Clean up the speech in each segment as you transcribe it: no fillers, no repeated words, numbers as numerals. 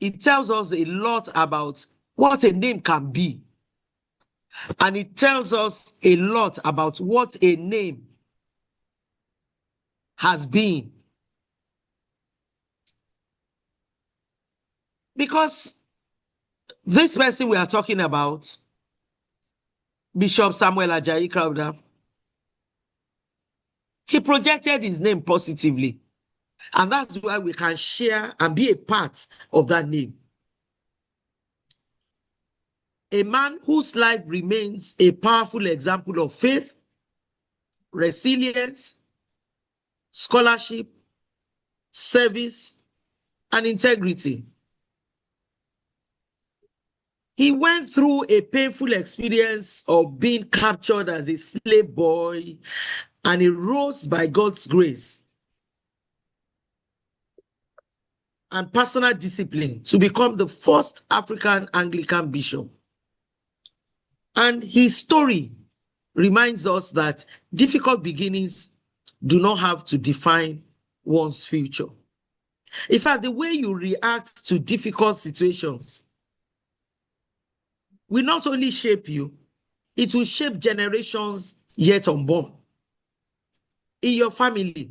it tells us a lot about what a name can be. And it tells us a lot about what a name has been. Because this person we are talking about, Bishop Samuel Ajayi Crowther, he projected his name positively. And that's why we can share and be a part of that name. A man whose life remains a powerful example of faith, resilience, scholarship, service, and integrity. He went through a painful experience of being captured as a slave boy, and he rose by God's grace and personal discipline to become the first African Anglican bishop. And his story reminds us that difficult beginnings do not have to define one's future. In fact, the way you react to difficult situations will not only shape you, it will shape generations yet unborn. In your family,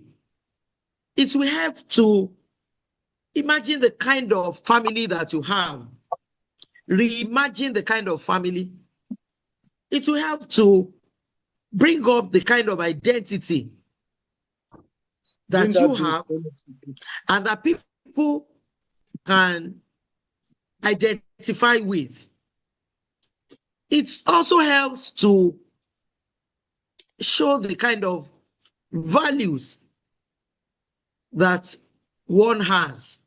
it will help to imagine the kind of family that you have, reimagine the kind of family. It will help to bring up the kind of identity that you have and that people can identify with. It also helps to show the kind of values that one has.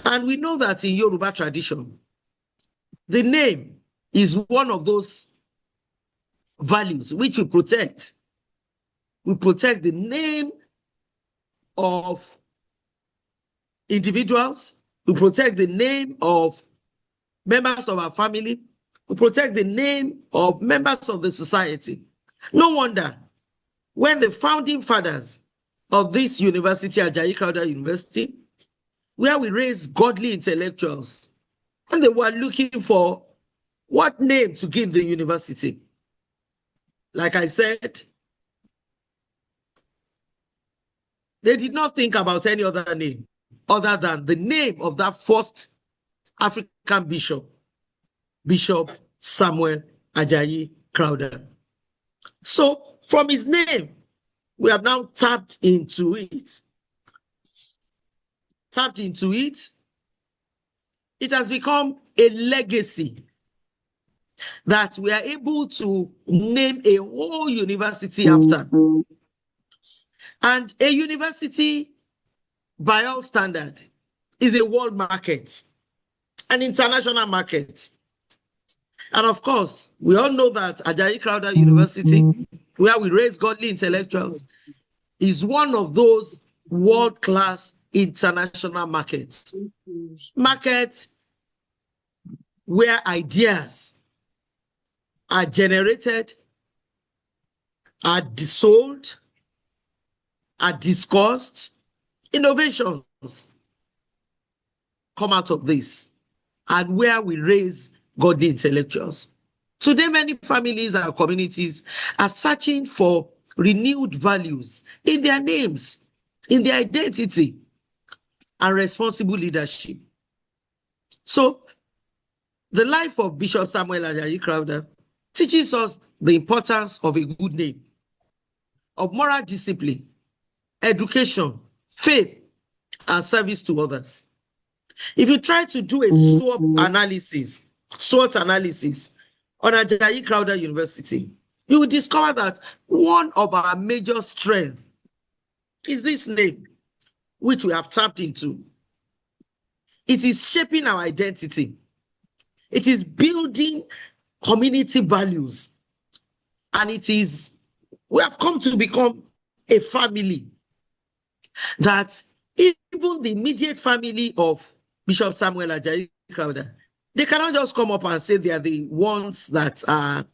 And we know that in Yoruba tradition, the name is one of those values which we protect. We protect the name of individuals. We protect the name of members of our family. We protect the name of members of the society. No wonder when the founding fathers of this university, Ajayi Crowther University, where we raise godly intellectuals, and they were looking for what name to give the university. Like I said, they did not think about any other name other than the name of that first African bishop, Bishop Samuel Ajayi Crowther. So from his name, we have now tapped into it. Tapped into it. It has become a legacy that we are able to name a whole university after. And a university, by all standard, is a world market, an international market. And of course, we all know that Ajayi Crowther University, where we raise godly intellectuals, is one of those world-class international markets. Markets where ideas are generated, are sold, are discussed, innovations come out of this, and where we raise godly intellectuals. Today, many families and communities are searching for renewed values in their names, in their identity, and responsible leadership. So, the life of Bishop Samuel Ajayi Crowther teaches us the importance of a good name, of moral discipline, education, faith, and service to others. If you try to do a SWOT analysis on Ajayi Crowther University, you will discover that one of our major strengths is this name, which we have tapped into. It is shaping our identity. It is building community values. And we have come to become a family that even the immediate family of Bishop Samuel Ajayi Crowther, they cannot just come up and say they are the ones that are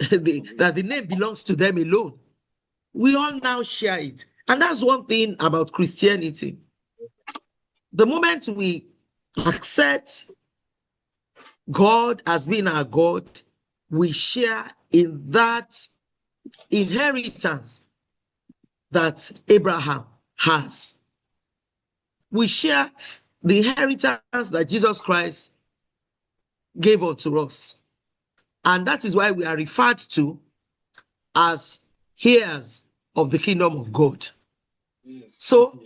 that the name belongs to them alone. We all now share it. And that's one thing about Christianity. The moment we accept God as being our God, we share in that inheritance that Abraham has. We share the inheritance that Jesus Christ gave unto us. And that is why we are referred to as heirs of the kingdom of God. Yes. So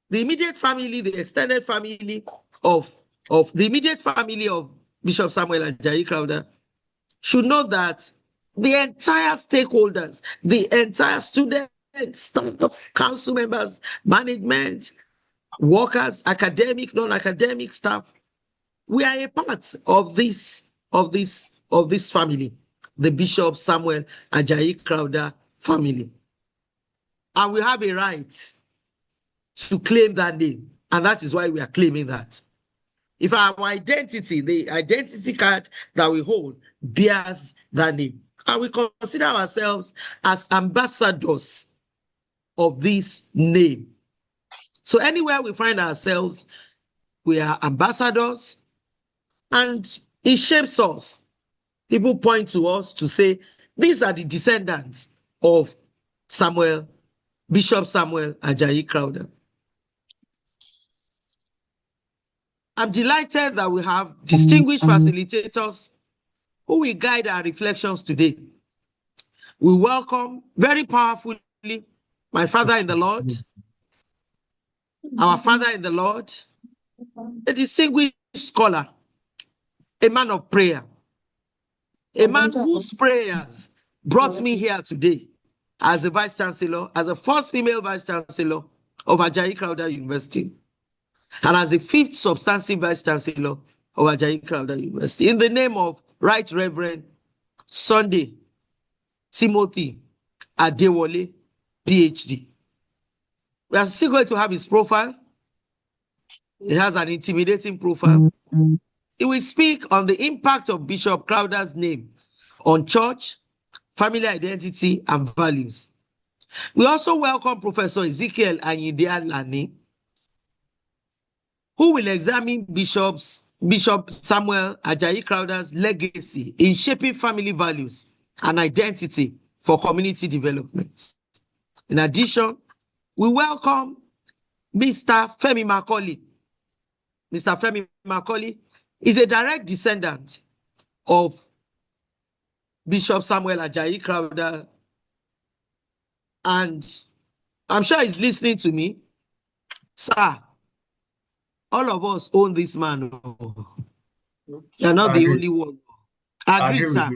the immediate family, the extended family of the immediate family of Bishop Samuel Ajayi Crowther should know that the entire stakeholders, the entire students, staff, council members, management, workers, academic, non-academic staff, we are a part of this family, the Bishop Samuel Ajayi Crowther family. And we have a right to claim that name. And that is why we are claiming that. If our identity, the identity card that we hold, bears that name, and we consider ourselves as ambassadors of this name. So anywhere we find ourselves, we are ambassadors, and it shapes us. People point to us to say, these are the descendants of Bishop Samuel Ajayi Crowther. I'm delighted that we have distinguished facilitators who will guide our reflections today. We welcome very powerfully my father in the Lord, our father in the Lord, a distinguished scholar, a man of prayer, a man whose prayers brought me here today as a vice chancellor, as the first female vice chancellor of Ajayi Crowther University, and as the fifth substantive vice chancellor of Ajayi Crowther University, in the name of Right Reverend Sunday Timothy Adewole, PhD. We are still going to have his profile. It has an intimidating profile. He will speak on the impact of Bishop Crowther's name on church, family identity, and values. We also welcome Professor Ezekiel Ayinde Lani, who will examine Bishop Samuel Ajayi Crowther's legacy in shaping family values and identity for community development. In addition, we welcome Mr. Femi Macaulay. Mr. Femi Macaulay is a direct descendant of Bishop Samuel Ajayi Crowther, and I'm sure he's listening to me. Sir, all of us own this man. You're not the only one. Agree, sir.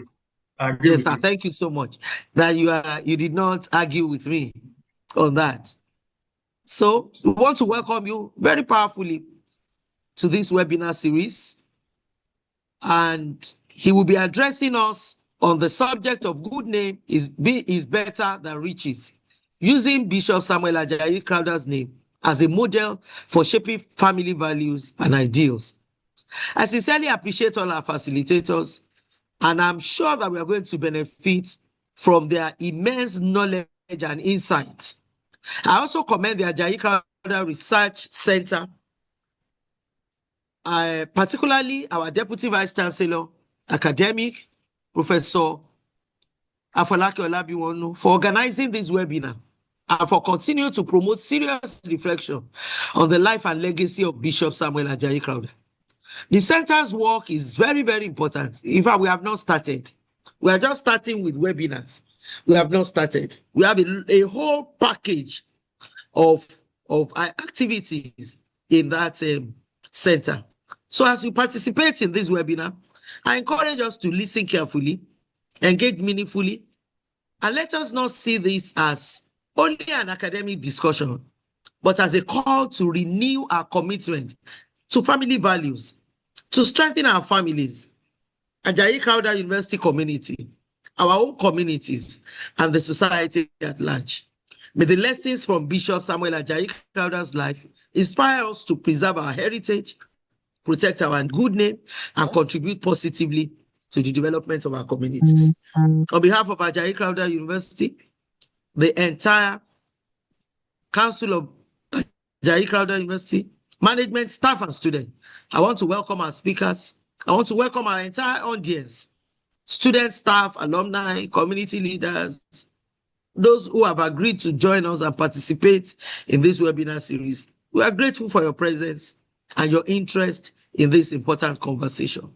Yes, sir. Thank you so much that you did not argue with me on that. So we want to welcome you very powerfully to this webinar series, and he will be addressing us on the subject of good name is better than riches, using Bishop Samuel Ajayi Crowther's name as a model for shaping family values and ideals. I sincerely appreciate all our facilitators, and I'm sure that we are going to benefit from their immense knowledge and insight. I also commend the Ajayi Crowther Research Center, particularly our Deputy Vice Chancellor, Academic, Professor Afolake Olabiwonu, for organizing this webinar and for continuing to promote serious reflection on the life and legacy of Bishop Samuel Ajayi Crowther. The center's work is very, very important. In fact, we have not started. We are just starting with webinars. We have not started. We have a whole package of activities in that center. So as you participate in this webinar, I encourage us to listen carefully, engage meaningfully, and let us not see this as only an academic discussion, but as a call to renew our commitment to family values, to strengthen our families, Ajayi Crowther University community, our own communities, and the society at large. May the lessons from Bishop Samuel Ajayi Crowther's life inspire us to preserve our heritage, protect our good name, and contribute positively to the development of our communities. On behalf of Ajayi Crowther University, the entire Council of Ajayi Crowther University, management, staff, and students. I want to welcome our speakers. I want to welcome our entire audience, students, staff, alumni, community leaders, those who have agreed to join us and participate in this webinar series. We are grateful for your presence and your interest in this important conversation.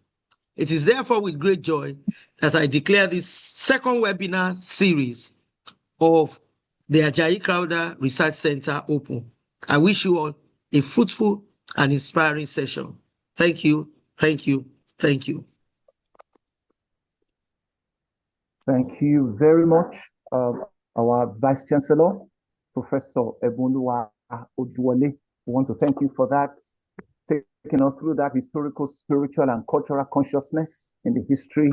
It is therefore with great joy that I declare this second webinar series of the Ajayi Crowther Research Center open. I wish you all a fruitful and inspiring session. Thank you, thank you, thank you. Thank you very much, our Vice Chancellor, Professor Ebunluwa Oduwole. We want to thank you for that, taking us through that historical, spiritual, and cultural consciousness in the history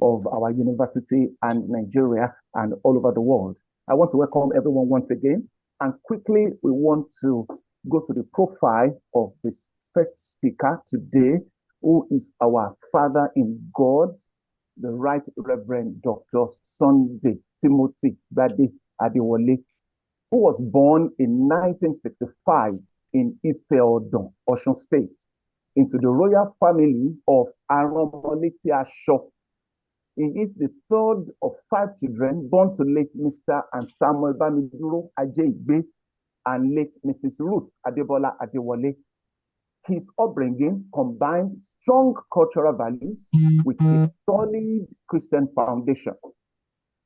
of our university and Nigeria and all over the world. I want to welcome everyone once again. And quickly, we want to go to the profile of this first speaker today, who is our father in God, the Right Reverend Dr. Sunday Timothy Bade Adewale, who was born in 1965 in Ife-Odon, Osun State, into the royal family of Aromoleti Asho. He is the third of 5 children born to late Mr. and Samuel Bamiduro Ajayi and late Mrs. Ruth Adebola Adewale. His upbringing combined strong cultural values with a solid Christian foundation.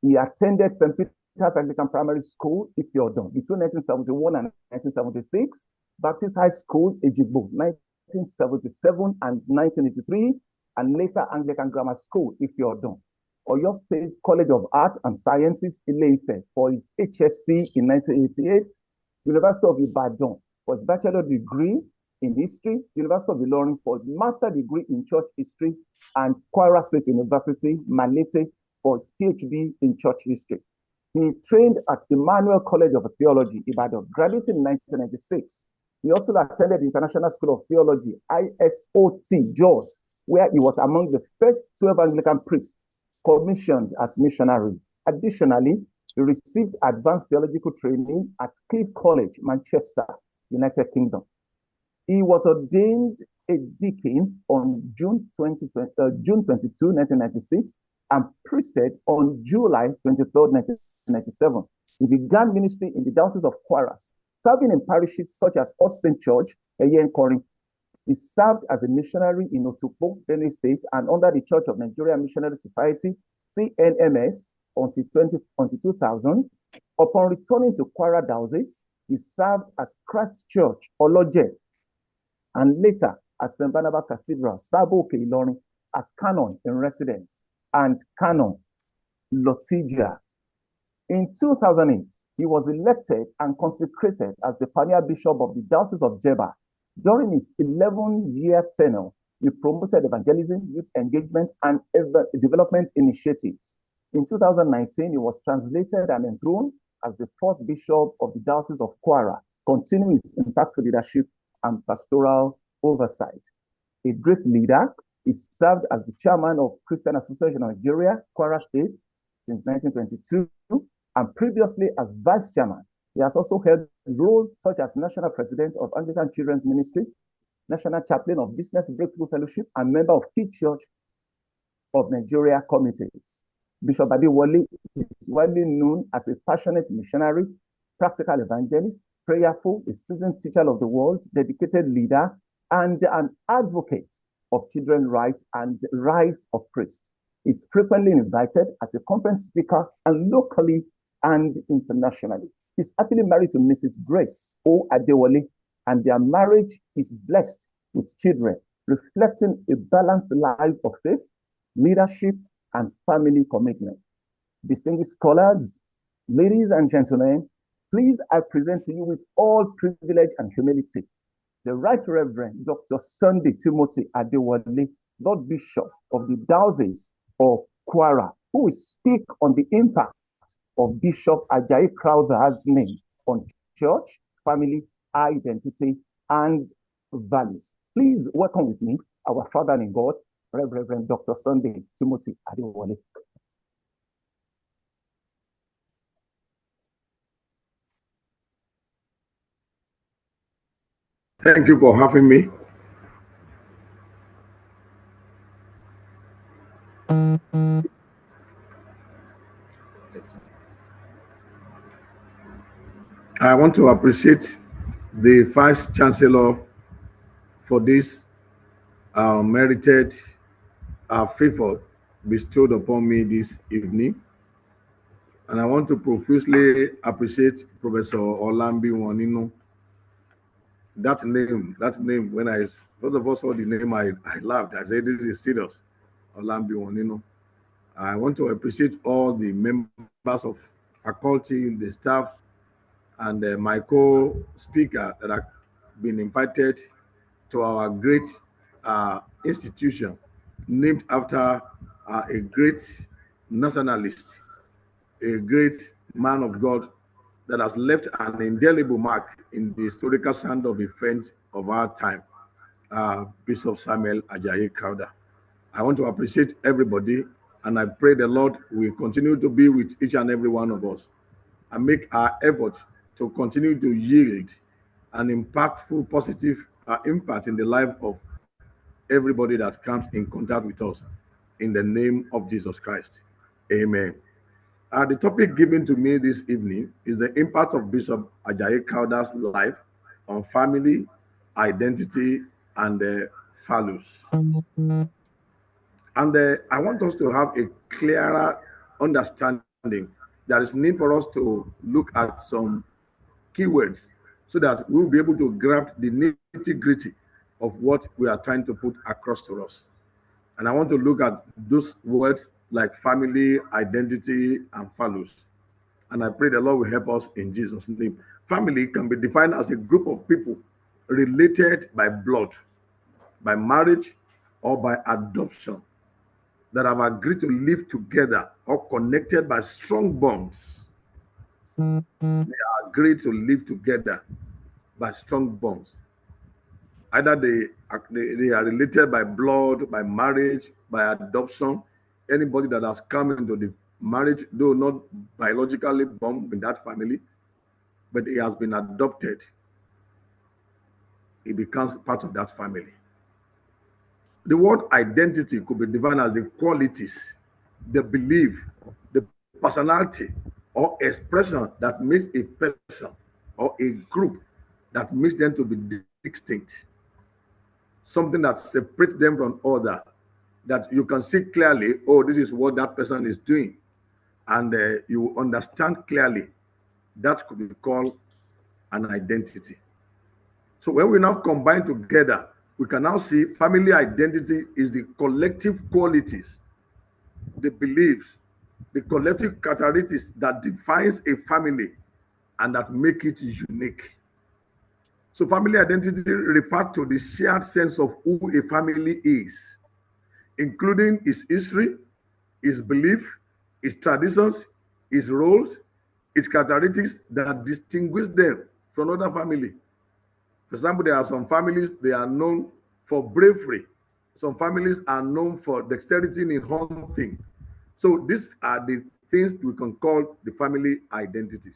He attended St. Peter's Anglican Primary School, Ife-Odon, between 1971 and 1976, Baptist High School, Ejigbo, 1977 and 1983, and later Anglican Grammar School, Ife-Odon. Oyo State College of Art and Sciences, Ile-Ife, for his HSC in 1988, University of Ibadan for his bachelor degree in history, University of Ilorin for his master degree in church history, and Kwara State University, Malete, for his PhD in church history. He trained at Emmanuel College of Theology, Ibadan, graduated in 1996. He also attended the International School of Theology, ISOT, Jos, where he was among the first 12 Anglican priests commissioned as missionaries. Additionally, he received advanced theological training at Cliff College, Manchester, United Kingdom. He was ordained a deacon on June 22, 1996, and priested on July 23, 1997. He began ministry in the Diocese of Kwara, serving in parishes such as Austin Church, Eyenkori. He served as a missionary in Otukpo, Benue State, and under the Church of Nigeria Missionary Society, CNMS, until 2000. Upon returning to Kwara Diocese, he served as Christ Church, Oloje, and later at St. Barnabas Cathedral, Sabo Ilorin, as canon in residence, and canon Lotija. In 2008, he was elected and consecrated as the pioneer bishop of the Diocese of Jeba. During his 11-year tenure, he promoted evangelism, youth engagement, and development initiatives. In 2019, he was translated and enthroned as the 4th bishop of the Diocese of Kwara, continuing his impactful leadership and pastoral oversight. A great leader, he served as the chairman of Christian Association of Nigeria, Kwara State, since 1922, and previously as vice chairman. He has also held roles such as national president of Anglican Children's Ministry, national chaplain of Business Breakthrough Fellowship, and member of Key Church of Nigeria committees. Bishop Adewale is widely known as a passionate missionary, practical evangelist, prayerful, a seasoned teacher of the world, dedicated leader, and an advocate of children's rights and rights of priests. He's frequently invited as a conference speaker, and locally and internationally. He's happily married to Mrs. Grace O. Adewale, and their marriage is blessed with children, reflecting a balanced life of faith, leadership, and family commitment. Distinguished scholars, ladies and gentlemen, please I present to you with all privilege and humility the Right Reverend Dr. Sunday Timothy Adewale, Lord Bishop of the Diocese of Kwara, who will speak on the impact of Bishop Ajayi Crowther's name on church, family, identity, and values. Please welcome with me our Father in God, Reverend Dr. Sunday Timothy Adewale. Thank you for having me. I want to appreciate the Vice Chancellor for this merited favor bestowed upon me this evening. And I want to profusely appreciate Professor Olambi Wanino. That name, when I first of all saw the name, I laughed. I said, this is serious. Olambi Wanino. I want to appreciate all the members of faculty, the staff, and my co-speaker that have been invited to our great institution named after a great nationalist, a great man of God that has left an indelible mark in the historical sand of events of our time, Bishop Samuel Ajayi Crowther. I want to appreciate everybody, and I pray the Lord will continue to be with each and every one of us and make our effort to continue to yield an impactful, positive impact in the life of everybody that comes in contact with us. In the name of Jesus Christ. Amen. The topic given to me this evening is the impact of Bishop Ajayi Crowther's life on family, identity, and values. And I want us to have a clearer understanding. There is need for us to look at some keywords so that we'll be able to grab the nitty gritty of what we are trying to put across to us. And I want to look at those words like family, identity, and values. And I pray the Lord will help us in Jesus' name. Family can be defined as a group of people related by blood, by marriage, or by adoption that have agreed to live together or connected by strong bonds. They are agreed to live together by strong bonds. Either they are related by blood, by marriage, by adoption. Anybody that has come into the marriage, though not biologically born in that family, but he has been adopted, he becomes part of that family. The word identity could be defined as the qualities, the belief, the personality, or expression that makes a person or a group that makes them to be distinct. Something that separates them from other, that you can see clearly, oh, this is what that person is doing. And you understand clearly that could be called an identity. So when we now combine together, we can now see family identity is the collective qualities, the beliefs, the collective characteristics that defines a family and that make it unique. So family identity refers to the shared sense of who a family is, including its history, its belief, its traditions, its roles, its characteristics that distinguish them from other family. For example, there are some families, they are known for bravery. Some families are known for dexterity in hunting. So these are the things we can call the family identity.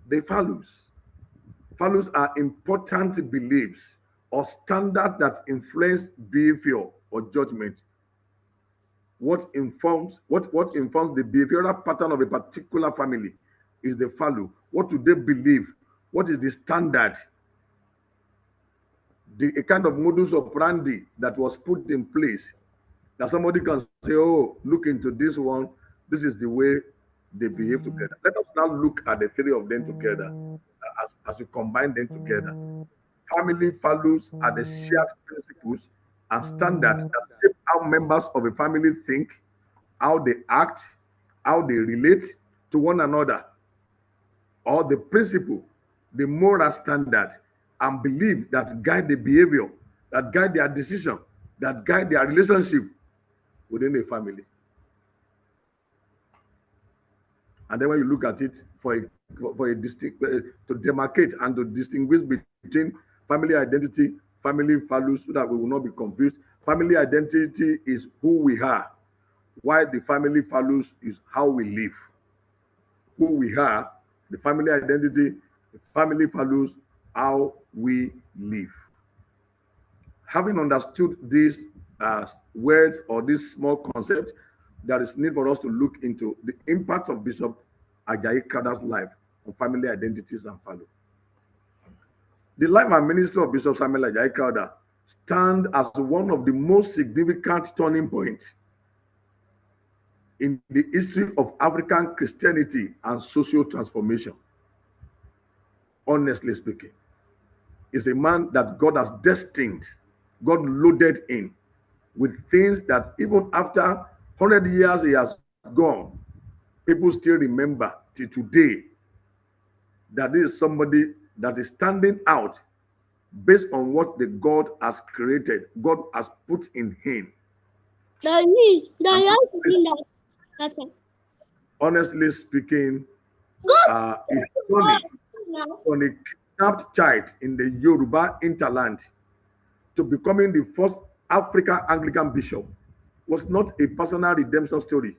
The values. Values are important beliefs or standards that influence behavior or judgment. What informs the behavioral pattern of a particular family is the value. What do they believe? What is the standard? A kind of modus operandi that was put in place that somebody can say, oh, look into this one. This is the way they behave together. Let us now look at the three of them together as we combine them together. Family values are the shared principles and standards that shape how members of a family think, how they act, how they relate to one another, or the principle, the moral standard, and belief that guide the behavior, that guide their decision, that guide their relationship within a family. And then when you look at it for a distinct to demarcate and to distinguish between family identity, family values, so that we will not be confused. Family identity is who we are, while the family values is how we live. Who we are, the family identity, the family values how we live. Having understood these words or this small concept, there is need for us to look into the impact of Bishop Ajayi Crowther's life on family identities and value. The life and ministry of Bishop Samuel Ajayi Crowther stand as one of the most significant turning points in the history of African Christianity and social transformation. Honestly speaking, is a man that God has destined, God loaded in with things that even after 100 years he has gone, people still remember till today that this is somebody that is standing out based on what the God has created, God has put in him. Honestly speaking, his journey from a kidnapped child in the Yoruba hinterland to becoming the first African Anglican bishop was not a personal redemption story,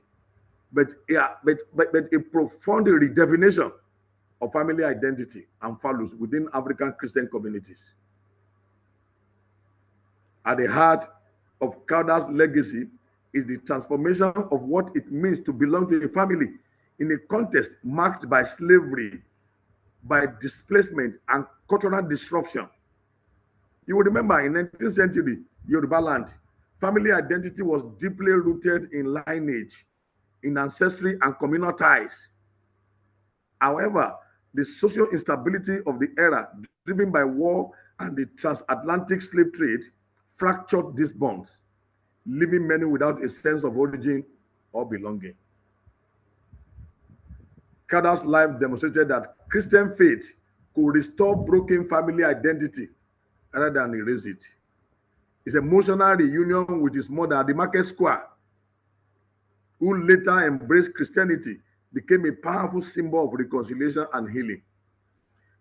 but a profound redefinition of family identity and values within African Christian communities. At the heart of Crowther's legacy is the transformation of what it means to belong to a family in a context marked by slavery, by displacement, and cultural disruption. You will remember in 19th century Yoruba land, family identity was deeply rooted in lineage, in ancestry, and communal ties. However, the social instability of the era, driven by war and the transatlantic slave trade, fractured these bonds, leaving many without a sense of origin or belonging. Crowther's life demonstrated that Christian faith could restore broken family identity rather than erase it. His emotional reunion with his mother at the market square, who later embraced Christianity, became a powerful symbol of reconciliation and healing.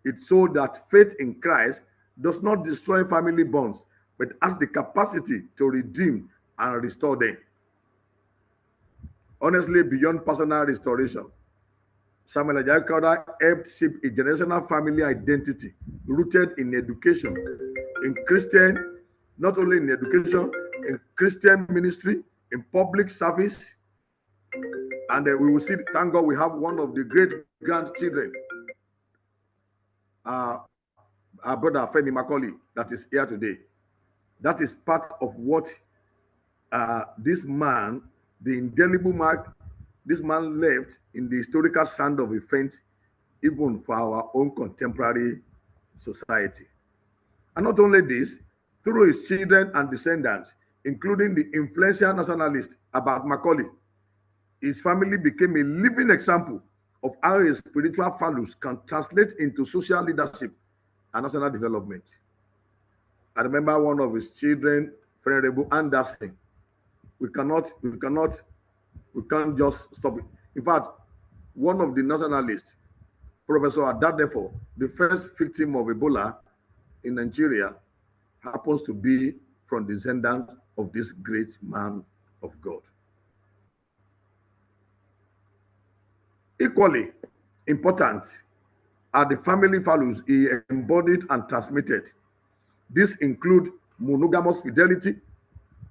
It showed that faith in Christ does not destroy family bonds, but has the capacity to redeem and restore them. Honestly, beyond personal restoration, Samuel Ajayi Crowther helped shape a generational family identity rooted in education, in Christian, not only in education, in Christian ministry, in public service. And we will see, thank God, we have one of the great grandchildren, our brother Femi Macaulay, that is here today. That is part of what this man, the indelible mark this man left in the historical sand of events, even for our own contemporary society. And not only this, through his children and descendants, including the influential nationalist about Macaulay, his family became a living example of how his spiritual values can translate into social leadership and national development. I remember one of his children, Venerable Anderson. We can't just stop it. In fact, one of the nationalists, Professor Adadefo, the first victim of Ebola in Nigeria, happens to be from descendant of this great man of God. Equally important are the family values he embodied and transmitted. These include monogamous fidelity,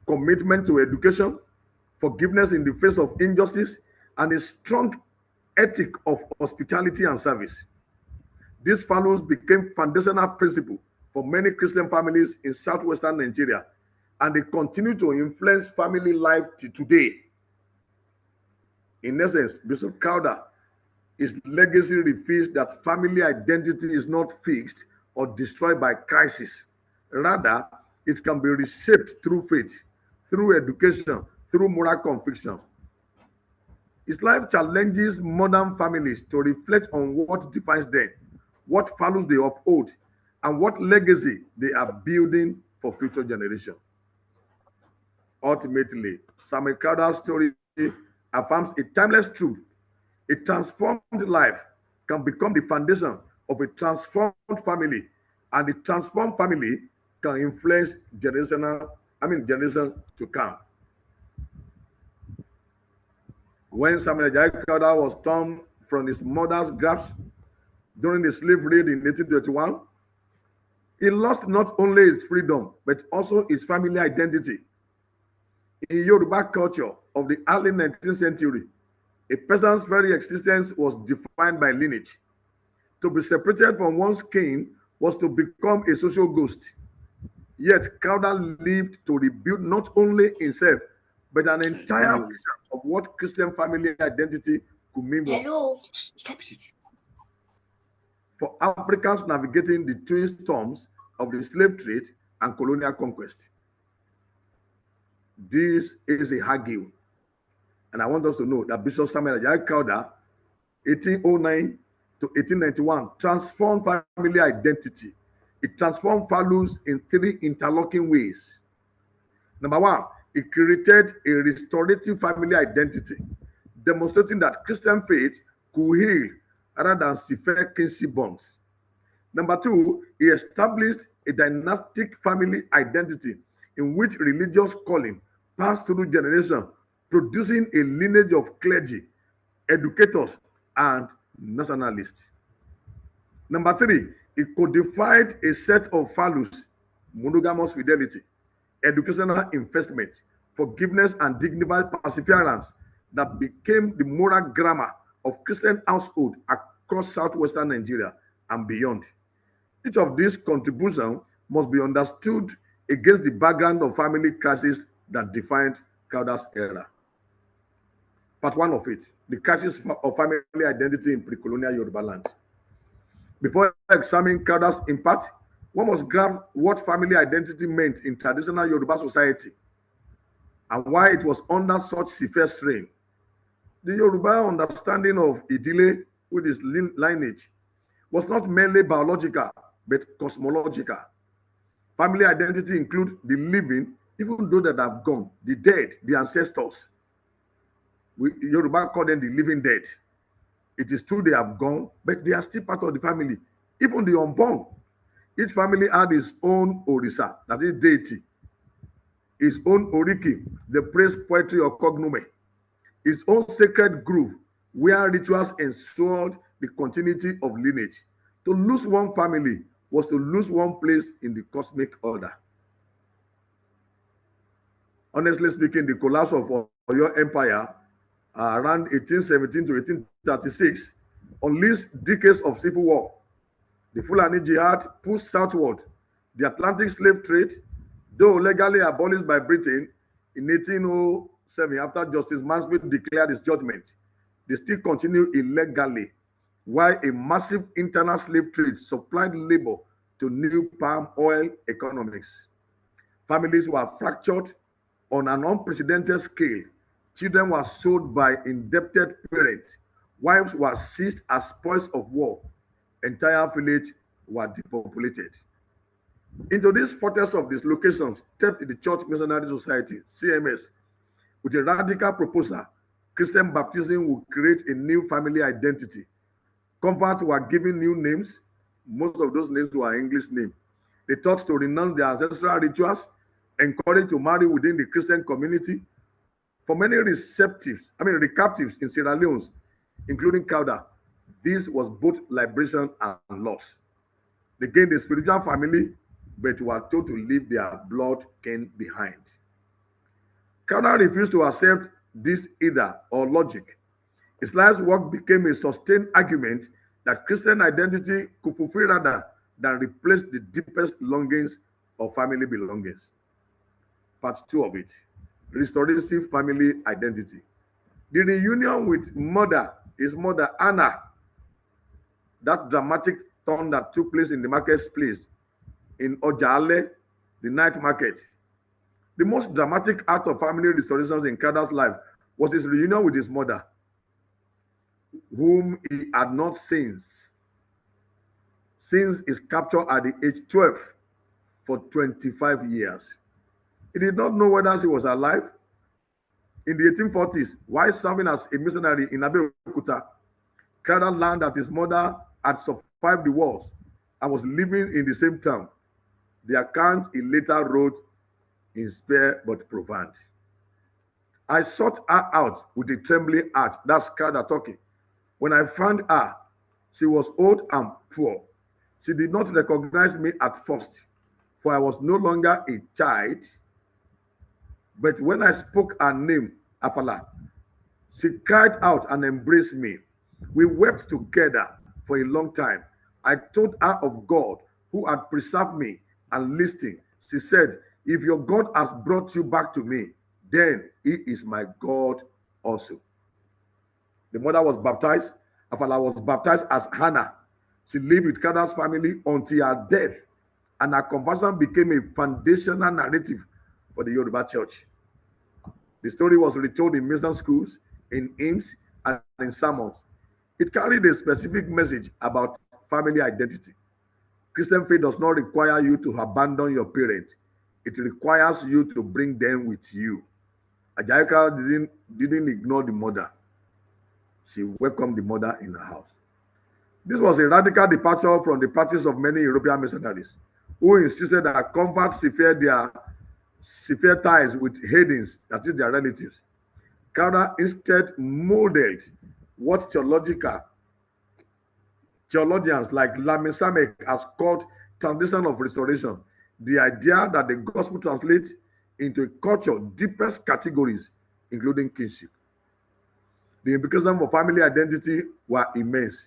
commitment to education, forgiveness in the face of injustice, and a strong ethic of hospitality and service. These values became foundational principles for many Christian families in southwestern Nigeria, and they continue to influence family life to today. In essence, Bishop Crowther, his legacy reveals that family identity is not fixed or destroyed by crisis. Rather, it can be reshaped through faith, through education, through moral conviction. His life challenges modern families to reflect on what defines them, what values they uphold, and what legacy they are building for future generations. Ultimately, Samuel Crowther's story affirms a timeless truth. A transformed life can become the foundation of a transformed family, and the transformed family can influence generations to come. When Samuel Ajayi Crowther was torn from his mother's grasp during the slave raid in 1821, He lost not only his freedom, but also his family identity. In Yoruba culture of the early 19th century, a person's very existence was defined by lineage. To be separated from one's kin was to become a social ghost. Yet Crowther lived to rebuild not only himself, but an entire vision of what Christian family identity could mean for Africans navigating the twin storms of the slave trade and colonial conquest. This is a Hagil. And I want us to know that Bishop Samuel Ajayi Crowther, 1809 to 1891, transformed family identity. It transformed values in three interlocking ways. Number one, it created a restorative family identity, demonstrating that Christian faith could heal rather than sever kinship bonds. Number two, he established a dynastic family identity in which religious calling passed through generations, producing a lineage of clergy, educators, and nationalists. Number three, it codified a set of values: monogamous fidelity, educational investment, forgiveness, and dignified perseverance that became the moral grammar of Christian household across southwestern Nigeria and beyond. Each of these contributions must be understood against the background of family crisis that defined Crowther's era. Part one of it, the crisis of family identity in pre-colonial Yoruba land. Before examining Crowther's impact, one must grasp what family identity meant in traditional Yoruba society and why it was under such severe strain. The Yoruba understanding of Idile with its lineage was not merely biological, but cosmological. Family identity includes the living, even those that have gone, the dead, the ancestors. Yoruba call them the living dead. It is true they have gone, but they are still part of the family. Even the unborn. Each family had its own Orisa, that is deity, its own Oriki, the praise poetry or cognomen, its own sacred groove, where rituals ensured the continuity of lineage. To lose one family was to lose one place in the cosmic order. Honestly speaking, the collapse of Oyo Empire around 1817 to 1836 unleashed decades of civil war. The Fulani Jihad pushed southward. The Atlantic slave trade, though legally abolished by Britain in 1807 after Justice Mansfield declared his judgment, they still continue illegally, while a massive internal slave trade supplied labor to new palm oil economics. Families were fractured on an unprecedented scale. Children were sold by indebted parents. Wives were seized as spoils of war. Entire villages were depopulated. Into this fortress of dislocations stepped the Church Missionary Society, CMS, with a radical proposal. Christian baptism would create a new family identity. Converts were given new names. Most of those names were English names. They taught to renounce their ancestral rituals, encouraged to marry within the Christian community. For many recaptives in Sierra Leone, including Crowther, this was both liberation and loss. They gained a spiritual family, but were told to leave their blood kin behind. Crowther refused to accept this either or logic. His life's work became a sustained argument that Christian identity could fulfill rather than replace the deepest longings of family belongings. Part two of it, restorative family identity. The reunion with his mother Anna, that dramatic turn that took place in the marketplace in Ojale, the night market. The most dramatic act of family restorations in Crowther's life was his reunion with his mother, whom he had not seen since his capture at the age 12 for 25 years. He did not know whether she was alive. In the 1840s, while serving as a missionary in Abeokuta, Crowther learned that his mother had survived the wars and was living in the same town. The account he later wrote in spare but profound. I sought her out with a trembling heart. That's Crowther talking. When I found her, she was old and poor. She did not recognize me at first, for I was no longer a child. But when I spoke her name, Afala, she cried out and embraced me. We wept together for a long time. I told her of God who had preserved me and listened. She said, if your God has brought you back to me, then he is my God also. The mother was baptized. Afala was baptized as Hannah. She lived with Crowther's family until her death, and her conversion became a foundational narrative for the Yoruba church. The story was retold in mission schools, in hymns, and in sermons. It carried a specific message about family identity. Christian faith does not require you to abandon your parents. It requires you to bring them with you. Ajayi Crowther didn't ignore the mother. She welcomed the mother in her house. This was a radical departure from the practice of many European missionaries who insisted that converts sever ties with heathens, that is, their relatives. Crowther instead modeled what theologians like Lamin Samek has called translation of restoration, the idea that the gospel translates into a culture's deepest categories, including kinship. The implications for family identity were immense.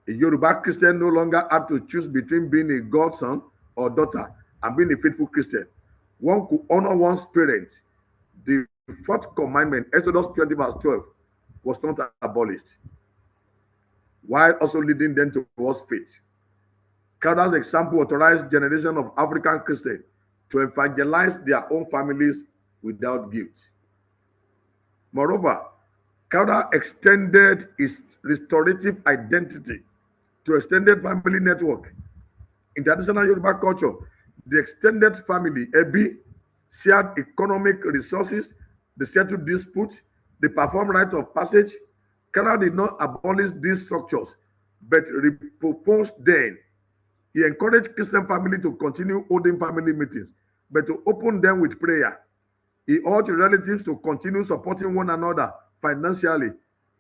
A Yoruba Christian no longer had to choose between being a godson or daughter and being a faithful Christian. One could honor one's parents. The fourth commandment, Exodus 20 verse 12, was not abolished, while also leading them towards faith. Crowther's example authorized generation of African Christians to evangelize their own families without guilt. Moreover, Crowther extended his restorative identity to extended family network. In traditional Yoruba culture, the extended family, Ebi, shared economic resources, they settled disputes, they performed rite of passage. Crowther did not abolish these structures, but reproposed them. He encouraged Christian family to continue holding family meetings, but to open them with prayer. He urged relatives to continue supporting one another financially,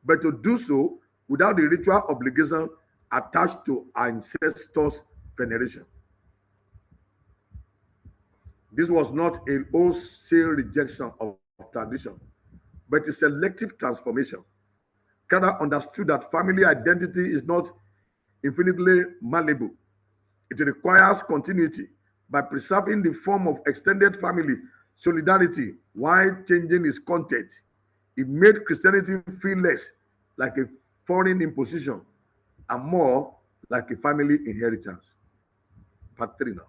but to do so without the ritual obligation attached to ancestors' veneration. This was not a wholesale rejection of tradition, but a selective transformation. Crowther understood that family identity is not infinitely malleable. It requires continuity by preserving the form of extended family solidarity while changing its content. It made Christianity feel less like a foreign imposition and more like a family inheritance. Part 3 now.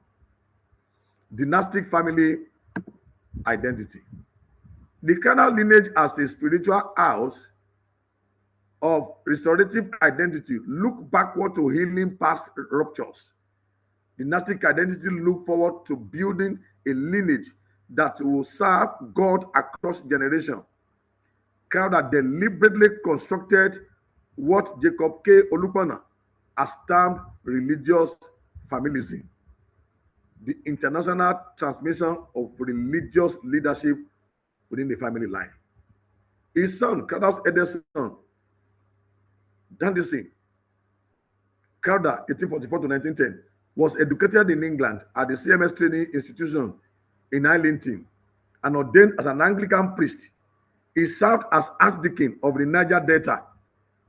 Dynastic family identity. The Crowther lineage as a spiritual house of restorative identity look backward to healing past ruptures. Dynastic identity look forward to building a lineage that will serve God across generations. Crowther deliberately constructed what Jacob K. Olupona has termed religious familism, the international transmission of religious leadership within the family line. His son, Crowther's eldest son, Dandison Crowther, 1844 to 1910, was educated in England at the CMS Training Institution in Islington and ordained as an Anglican priest. He served as Archdeacon of the Niger Delta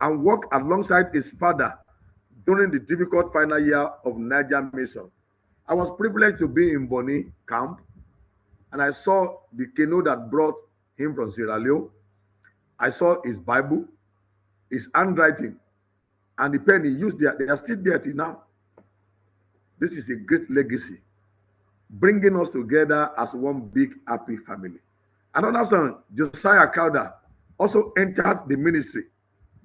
and worked alongside his father during the difficult final year of Niger Mission. I was privileged to be in Bonny camp, and I saw the canoe that brought him from Sierra Leone. I saw his Bible, his handwriting, and the pen he used there. They are still there till now. This is a great legacy, bringing us together as one big happy family. Another son, Josiah Crowther, also entered the ministry.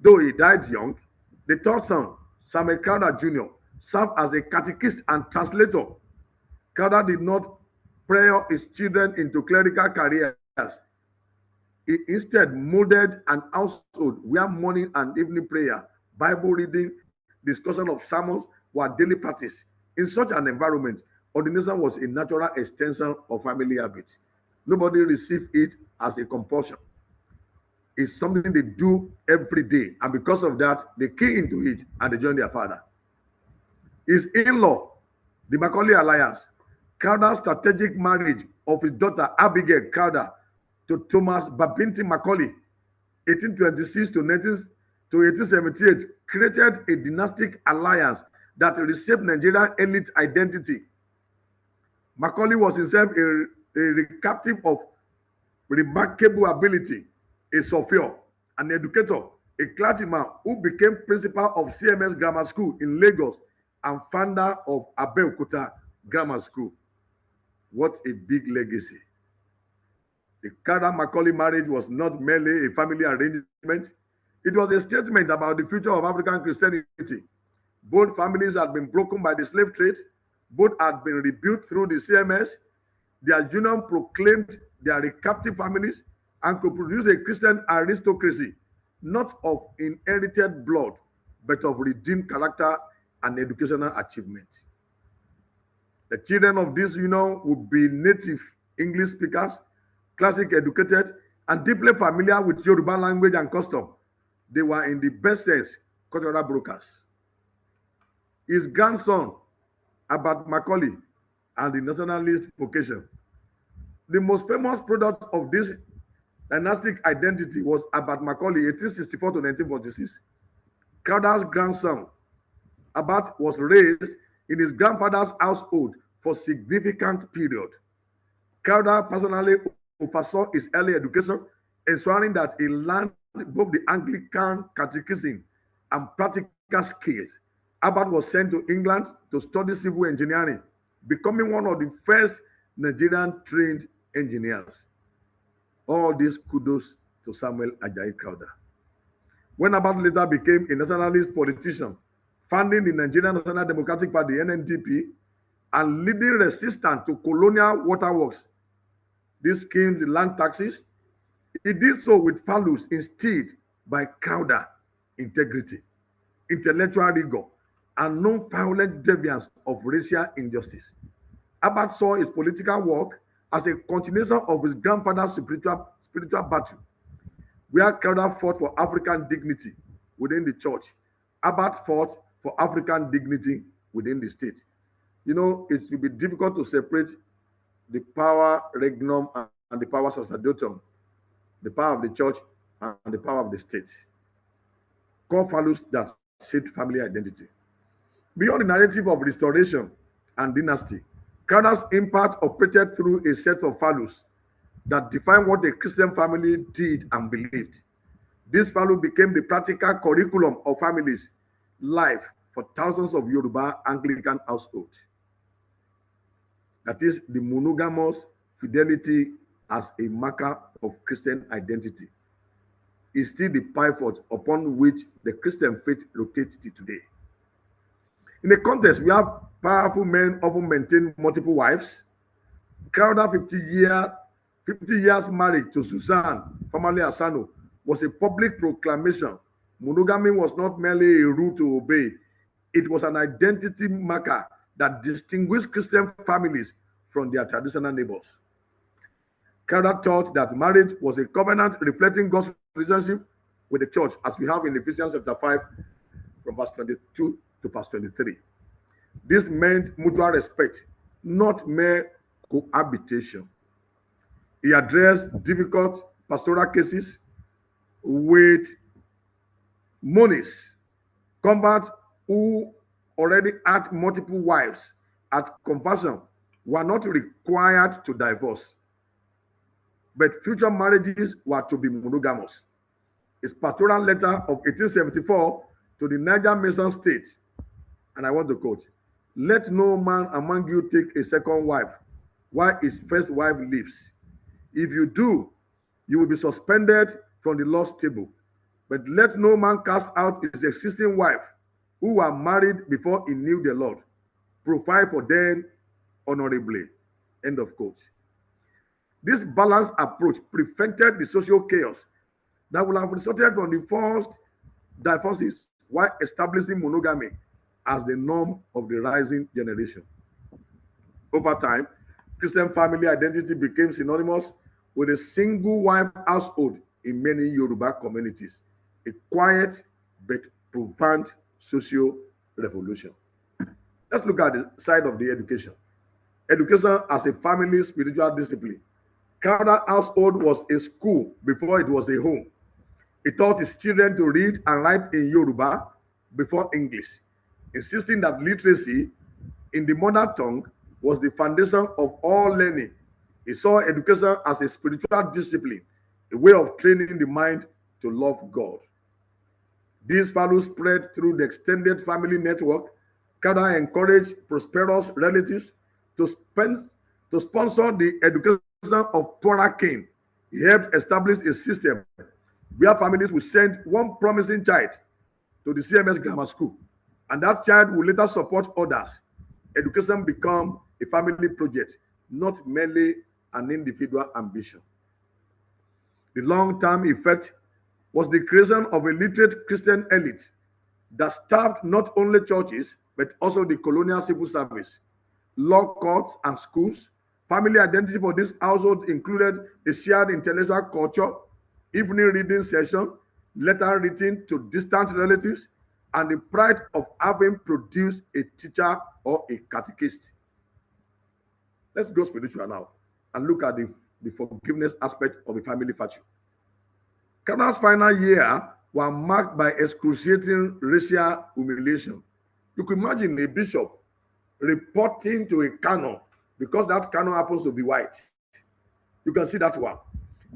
Though he died young, the third son, Samuel Crowther Jr., served as a catechist and translator. Crowther did not prepare his children into clerical careers. He instead molded an household where morning and evening prayer, Bible reading, discussion of sermons were daily practice. In such an environment, ordination was a natural extension of family habits. Nobody received it as a compulsion. It's something they do every day, and because of that, they key into it and they join their father. His in-law, the Macaulay Alliance, Crowther's strategic marriage of his daughter Abigail Crowther to Thomas Babington Macaulay, 1826 to 1878, created a dynastic alliance that reshaped Nigerian elite identity. Macaulay was himself a captive of remarkable ability, a sophomore, an educator, a clergyman who became principal of CMS Grammar School in Lagos and founder of Abeokuta Grammar School. What a big legacy. The Crowther-Macaulay marriage was not merely a family arrangement. It was a statement about the future of African Christianity. Both families had been broken by the slave trade. Both had been rebuilt through the CMS. Their union proclaimed their captive families and could produce a Christian aristocracy, not of inherited blood, but of redeemed character and educational achievement. The children of this union would be native English speakers, classic educated, and deeply familiar with Yoruba language and custom. They were, in the best sense, cultural brokers. His grandson, Abat Macaulay, and the nationalist vocation. The most famous product of this dynastic identity was Abat Macaulay, 1864 to 1946. Crowther's grandson, Abat, was raised in his grandfather's household for significant period. Crowther personally oversaw his early education, ensuring that he learned both the Anglican catechism and practical skills. Abat was sent to England to study civil engineering, becoming one of the first Nigerian trained engineers. All this kudos to Samuel Ajayi Crowther. When Abat later became a nationalist politician, founding the Nigerian National Democratic Party, NNDP, and leading resistance to colonial waterworks, these schemes, the land taxes, he did so with values instilled by Crowther: integrity, intellectual rigor, and non-violent defiance of racial injustice. Abat saw his political work as a continuation of his grandfather's spiritual battle, where Crowther fought for African dignity within the church. Abat fought for African dignity within the state. You know, it will be difficult to separate the power regnum and the power sacerdotum, the power of the church and the power of the state. Core values that shape family identity. Beyond the narrative of restoration and dynasty, Crowther's impact operated through a set of values that define what a Christian family did and believed. This value became the practical curriculum of families' life for thousands of Yoruba Anglican households. That is, the monogamous fidelity as a marker of Christian identity is still the pivot upon which the Christian faith rotates today. In the context, we have powerful men often maintain multiple wives. Crowther, 50 years married to Susan, formerly Asano, was a public proclamation. Monogamy was not merely a rule to obey. It was an identity marker that distinguished Christian families from their traditional neighbors. Crowther taught that marriage was a covenant reflecting God's relationship with the church, as we have in Ephesians chapter 5, from verse 22 to verse 23. This meant mutual respect, not mere cohabitation. He addressed difficult pastoral cases with monies, converts who already had multiple wives at conversion were not required to divorce, but future marriages were to be monogamous. His pastoral letter of 1874 to the Niger Mason State, and I want to quote, "Let no man among you take a second wife while his first wife lives. If you do, you will be suspended from the Lord's table. But let no man cast out his existing wife, who were married before he knew the Lord. Provide for them honorably." End of quote. This balanced approach prevented the social chaos that would have resulted from the forced divorces while establishing monogamy as the norm of the rising generation. Over time, Christian family identity became synonymous with a single wife household in many Yoruba communities, a quiet but profound social revolution. Let's look at the side of the education. Education as a family spiritual discipline. Crowther household was a school before it was a home. He taught his children to read and write in Yoruba before English, insisting that literacy in the mother tongue was the foundation of all learning. He saw education as a spiritual discipline, a way of training the mind to love God. These values spread through the extended family network. Crowther encouraged prosperous relatives to sponsor the education of poorer kin. He helped establish a system where families will send one promising child to the CMS grammar school, and that child will later support others. Education become a family project, not merely an individual ambition. The long-term effect was the creation of a literate Christian elite that staffed not only churches but also the colonial civil service, law courts, and schools. Family identity for this household included a shared intellectual culture, evening reading session, letter written to distant relatives, and the pride of having produced a teacher or a catechist. Let's go spiritual now and look at the forgiveness aspect of the family virtue. Crowther's final year were marked by excruciating racial humiliation. You could imagine a bishop reporting to a canon because that canon happens to be white. You can see that one.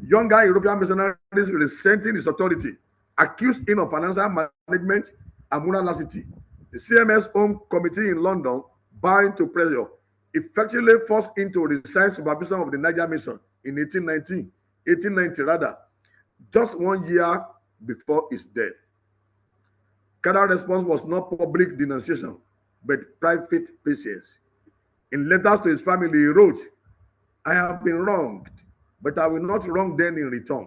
Younger European missionaries resenting his authority, accused him of financial management and morality. The CMS Home Committee in London, bowing to pressure, effectively forced him to resign supervision of the Niger Mission in 1890 rather, just 1 year before his death. Crowther's response was not public denunciation, but private patience. In letters to his family, he wrote, "I have been wronged, but I will not wrong them in return.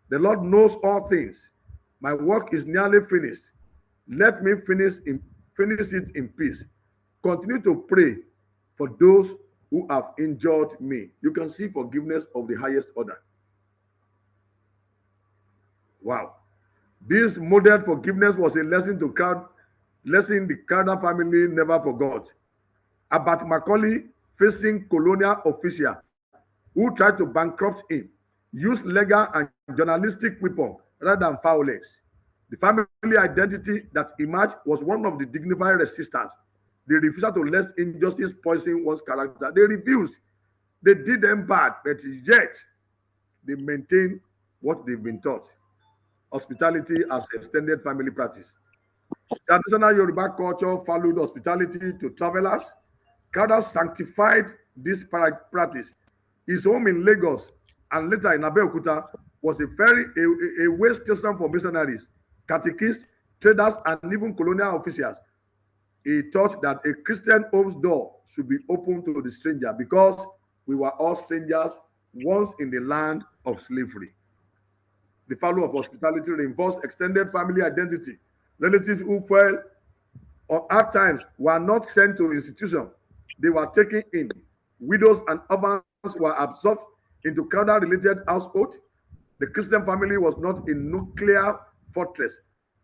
The Lord knows all things. My work is nearly finished. Let me finish it in peace. Continue to pray for those who have injured me." You can see forgiveness of the highest order. Wow. This model forgiveness was a lesson the Crowther family never forgot. About Macaulay facing colonial officials who tried to bankrupt him, used legal and journalistic weapons rather than violence. The family identity that emerged was one of the dignified resistance. They refused to let injustice poison one's character. They refused. They did them bad, but yet they maintain what they've been taught. Hospitality as extended family practice. Traditional Yoruba culture followed hospitality to travelers. Crowther sanctified this practice. His home in Lagos and later in Abeokuta was a way station for missionaries, catechists, traders, and even colonial officials. He taught that a Christian home's door should be open to the stranger because we were all strangers once in the land of slavery. The value of hospitality reinforced extended family identity. Relatives who fell or at times were not sent to institutions, they were taken in. Widows and orphans were absorbed into Crowther-related household. The Christian family was not a nuclear fortress,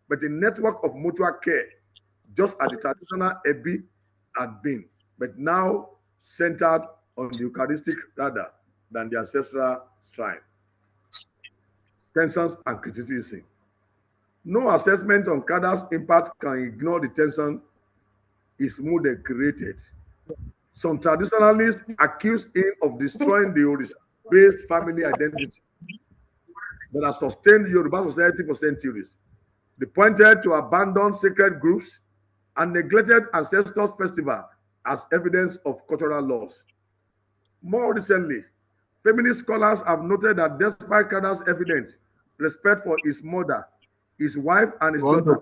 but a network of mutual care, just as the traditional Ebi had been, but now centered on the Eucharistic rather than the ancestral shrine. Tensions and criticism. No assessment on Crowther's impact can ignore the tension his mood created. Some traditionalists accuse him of destroying the Orisa-based family identity that has sustained Yoruba society for centuries. They pointed to abandoned sacred groups and neglected ancestors' festival as evidence of cultural loss. More recently, feminist scholars have noted that despite Crowther's evident respect for his mother, his wife, and his daughter,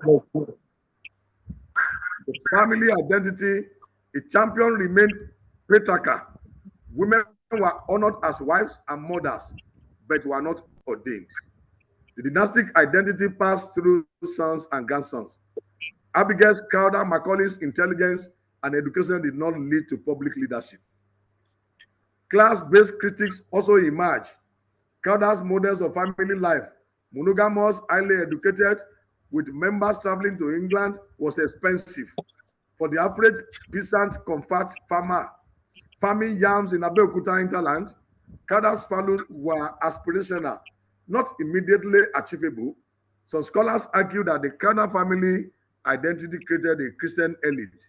the family identity, a champion remained patriarchal. Women were honored as wives and mothers, but were not ordained. The dynastic identity passed through sons and grandsons. Abigail Crowther Macaulay's intelligence and education did not lead to public leadership. Class-based critics also emerged. Crowther's models of family life, monogamous, highly educated, with members traveling to England, was expensive. for the average peasant comfort farmer farming yams in Abeokuta hinterland, Crowther's values were aspirational, not immediately achievable. Some scholars argue that the Crowther family identity created a Christian elite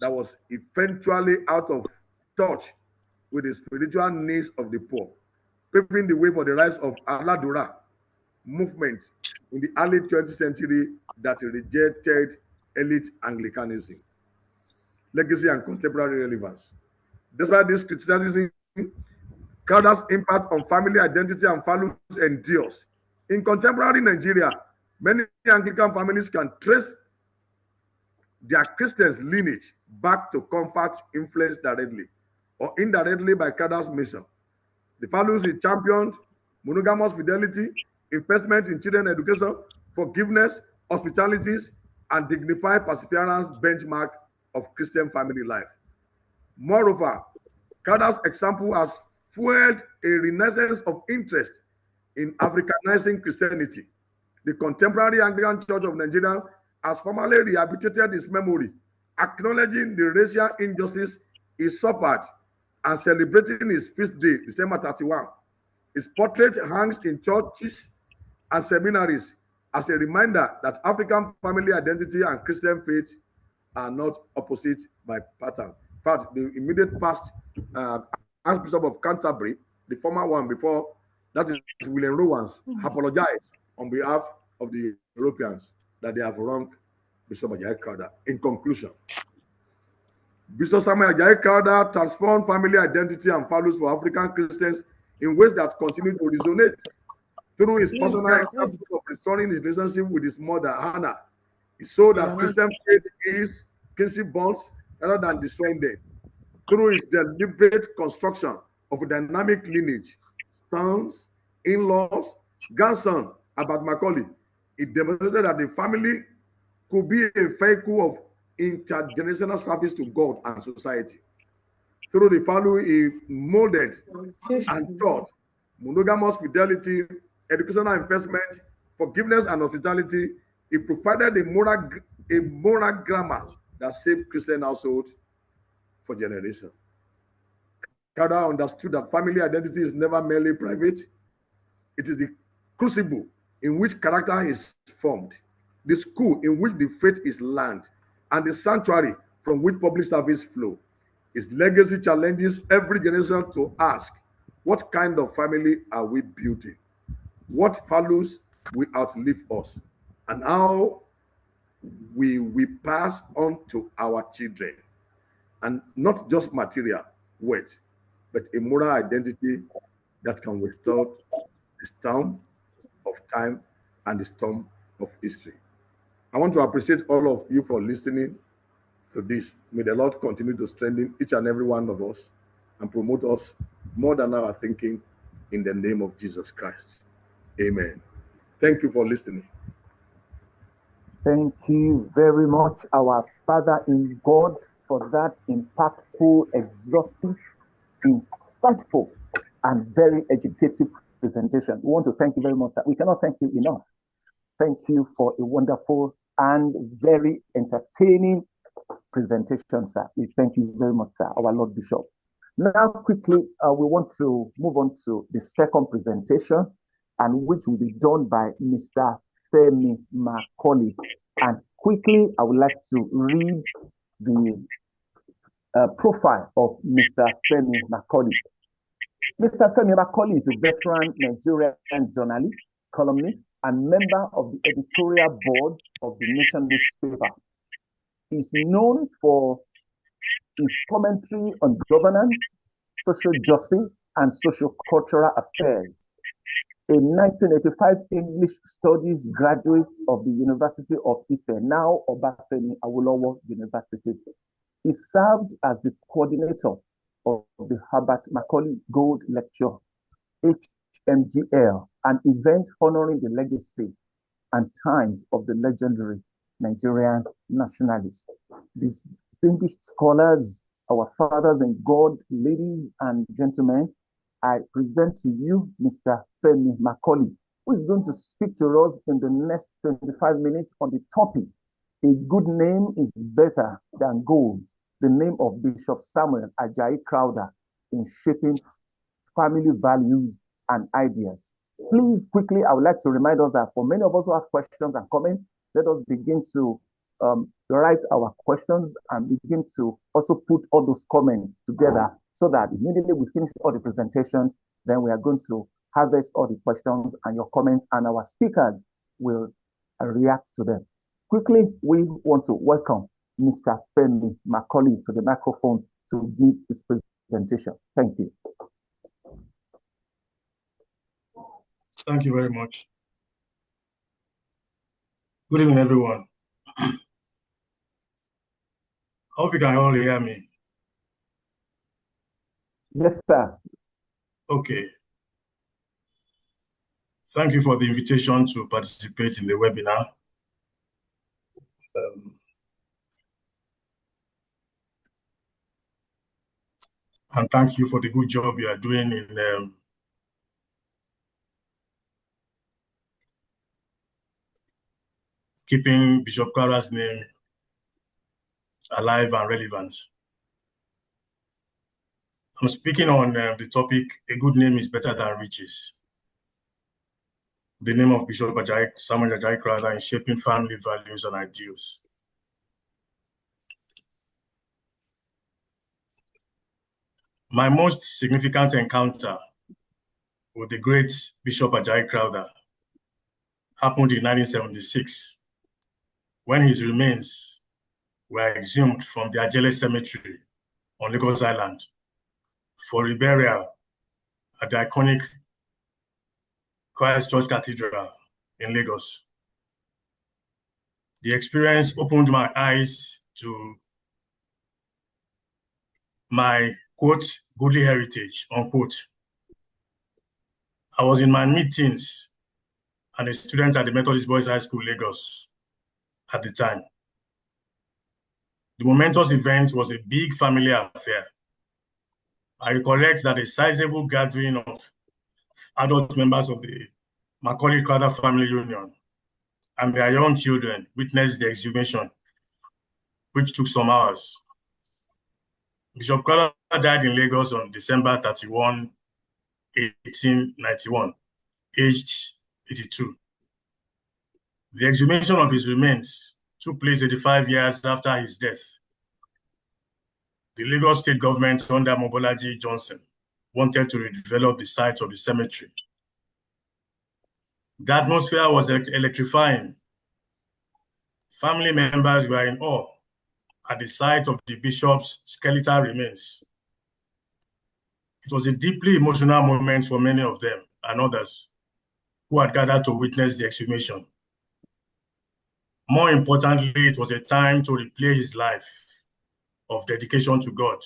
that was eventually out of touch with the spiritual needs of the poor, paving the way for the rise of Aladura movement in the early 20th century that rejected elite Anglicanism. Legacy and contemporary relevance. Despite this criticism, Crowther's impact on family identity and values endures. In contemporary Nigeria, many Anglican families can trace their Christian lineage back to comfort influenced directly or indirectly by Crowther's mission. The values he championed, monogamous fidelity, investment in children education, forgiveness, hospitalities, and dignified perseverance benchmark of Christian family life. Moreover, Crowther's example has fueled a renaissance of interest in Africanizing Christianity. The contemporary Anglican Church of Nigeria has formally rehabilitated its memory, acknowledging the racial injustice he suffered and celebrating his feast day, December 31. His portrait hangs in churches and seminaries as a reminder that African family identity and Christian faith are not opposite by pattern. In fact, the immediate past Archbishop of Canterbury, the former one before, that is William Rowans, apologized on behalf of the Europeans that they have wronged Bishop Ajayi Crowther. In conclusion, Bishop Samuel Ajayi Crowther transformed family identity and values for African Christians in ways that continue to resonate. Through his personal example of restoring his relationship with his mother, Hannah, he showed that Christian faith is kinship bonds rather than destroying them. Through his deliberate construction of a dynamic lineage, sons, in-laws, grandson, about Macaulay, it demonstrated that the family could be a vehicle of intergenerational service to God and society. Through the value he molded and taught, monogamous fidelity, educational investment, forgiveness, and hospitality, he provided a moral grammar that shaped Christian households for generations. Crowther understood that family identity is never merely private. It is the crucible in which character is formed, the school in which the faith is learned, and the sanctuary from which public service flow. His legacy challenges every generation to ask, what kind of family are we building? What values will outlive us? And how will we pass on to our children? And not just material wealth, but a moral identity that can withstand the storm of time and the storm of history. I want to appreciate all of you for listening to this. May the Lord continue to strengthen each and every one of us and promote us more than our thinking in the name of Jesus Christ. Amen. Thank you for listening. Thank you very much, our Father in God, for that impactful, exhaustive, insightful, and very educative presentation. We want to thank you very much. We cannot thank you enough. Thank you for a wonderful and very entertaining presentation, sir. We thank you very much, sir, our Lord Bishop. Now, quickly, we want to move on to the second presentation, and which will be done by Mr. Femi Macaulay. And quickly, I would like to read the profile of Mr. Femi Macaulay. Mr. Femi Macaulay is a veteran Nigerian journalist, columnist, and member of the editorial board of the Nation newspaper. He is known for his commentary on governance, social justice, and socio-cultural affairs. A 1985 English Studies graduate of the University of Ife, now Obafemi Awolowo University. He served as the coordinator of the Herbert Macaulay Gold Lecture, HMGL, an event honoring the legacy and times of the legendary Nigerian nationalist. These distinguished scholars, our fathers in God, ladies and gentlemen, I present to you Mr. Femi Macaulay, who is going to speak to us in the next 25 minutes on the topic, A good name is better than gold. The name of Bishop Samuel Ajayi Crowther in shaping family values and ideas. Please, quickly, I would like to remind us that for many of us who have questions and comments, let us begin to write our questions and begin to also put all those comments together so that immediately we finish all the presentations, then we are going to harvest all the questions and your comments, and our speakers will react to them. Quickly, we want to welcome Mr. Femi Macaulay to the microphone to give his presentation. Thank you. Thank you very much. Good evening, everyone. I hope you can all hear me. Yes, sir. Okay. Thank you for the invitation to participate in the webinar. And thank you for the good job you are doing in keeping Bishop Crowther's name alive and relevant. I'm speaking on the topic, a good name is better than riches. The name of Bishop Samuel Ajayi Crowther in shaping family values and ideals. My most significant encounter with the great Bishop Ajayi Crowther happened in 1976 when his remains were exhumed from the Ajayi Cemetery on Lagos Island for reburial at the iconic Christ Church Cathedral in Lagos. The experience opened my eyes to my, quote, goodly heritage, unquote. I was in my mid-teens and a student at the Methodist Boys High School, Lagos, at the time. The momentous event was a big family affair. I recollect that a sizable gathering of adult members of the Macaulay Crowther family union and their young children witnessed the exhumation, which took some hours. Bishop Crowther died in Lagos on December 31, 1891, aged 82. The exhumation of his remains took place 85 years after his death. The Lagos state government under Mobolaji Johnson wanted to redevelop the site of the cemetery. The atmosphere was electrifying. Family members were in awe at the sight of the bishop's skeletal remains. It was a deeply emotional moment for many of them and others who had gathered to witness the exhumation. More importantly, it was a time to replay his life of dedication to God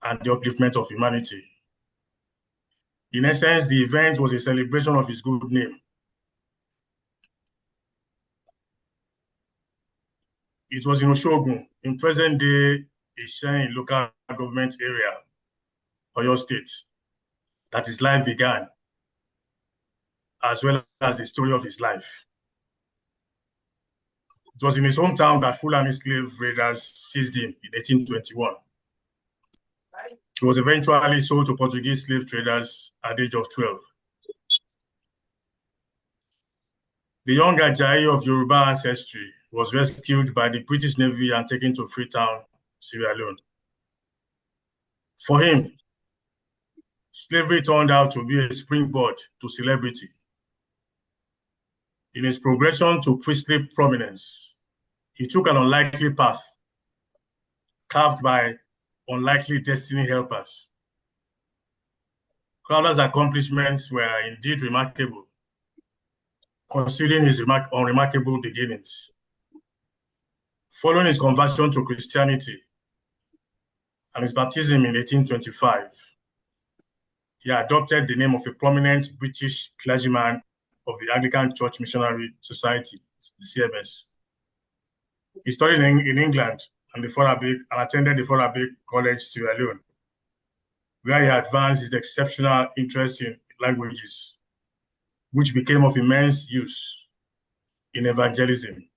and the upliftment of humanity. In essence, the event was a celebration of his good name. It was in Oshogun, in present-day Ishen local government area, Oyo State, that his life began, as well as the story of his life. It was in his hometown that Fulani slave raiders seized him in 1821. He was eventually sold to Portuguese slave traders at the age of 12. The young Ajayi of Yoruba ancestry was rescued by the British Navy and taken to Freetown, Sierra Leone. For him, slavery turned out to be a springboard to celebrity. In his progression to priestly prominence, he took an unlikely path, carved by unlikely destiny helpers. Crowther's accomplishments were indeed remarkable, considering his unremarkable beginnings. Following his conversion to Christianity and his baptism in 1825, he adopted the name of a prominent British clergyman of the Anglican Church Missionary Society, the CMS. He studied in England and attended the Forabic College, Sierra Leone, where he advanced his exceptional interest in languages, which became of immense use in evangelism.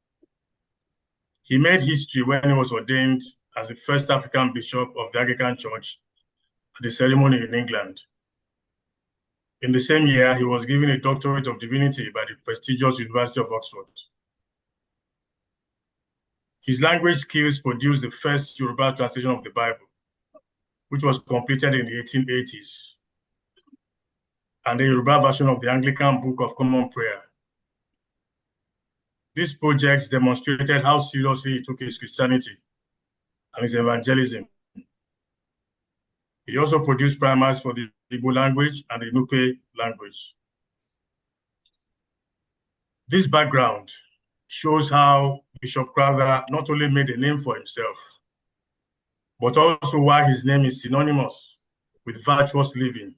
He made history when he was ordained as the first African bishop of the Anglican Church at the ceremony in England. In the same year, he was given a doctorate of divinity by the prestigious University of Oxford. His language skills produced the first Yoruba translation of the Bible, which was completed in the 1880s, and a Yoruba version of the Anglican Book of Common Prayer. These projects demonstrated how seriously he took his Christianity and his evangelism. He also produced primers for the Igbo language and the Nupe language. This background shows how Bishop Crowther not only made a name for himself, but also why his name is synonymous with virtuous living.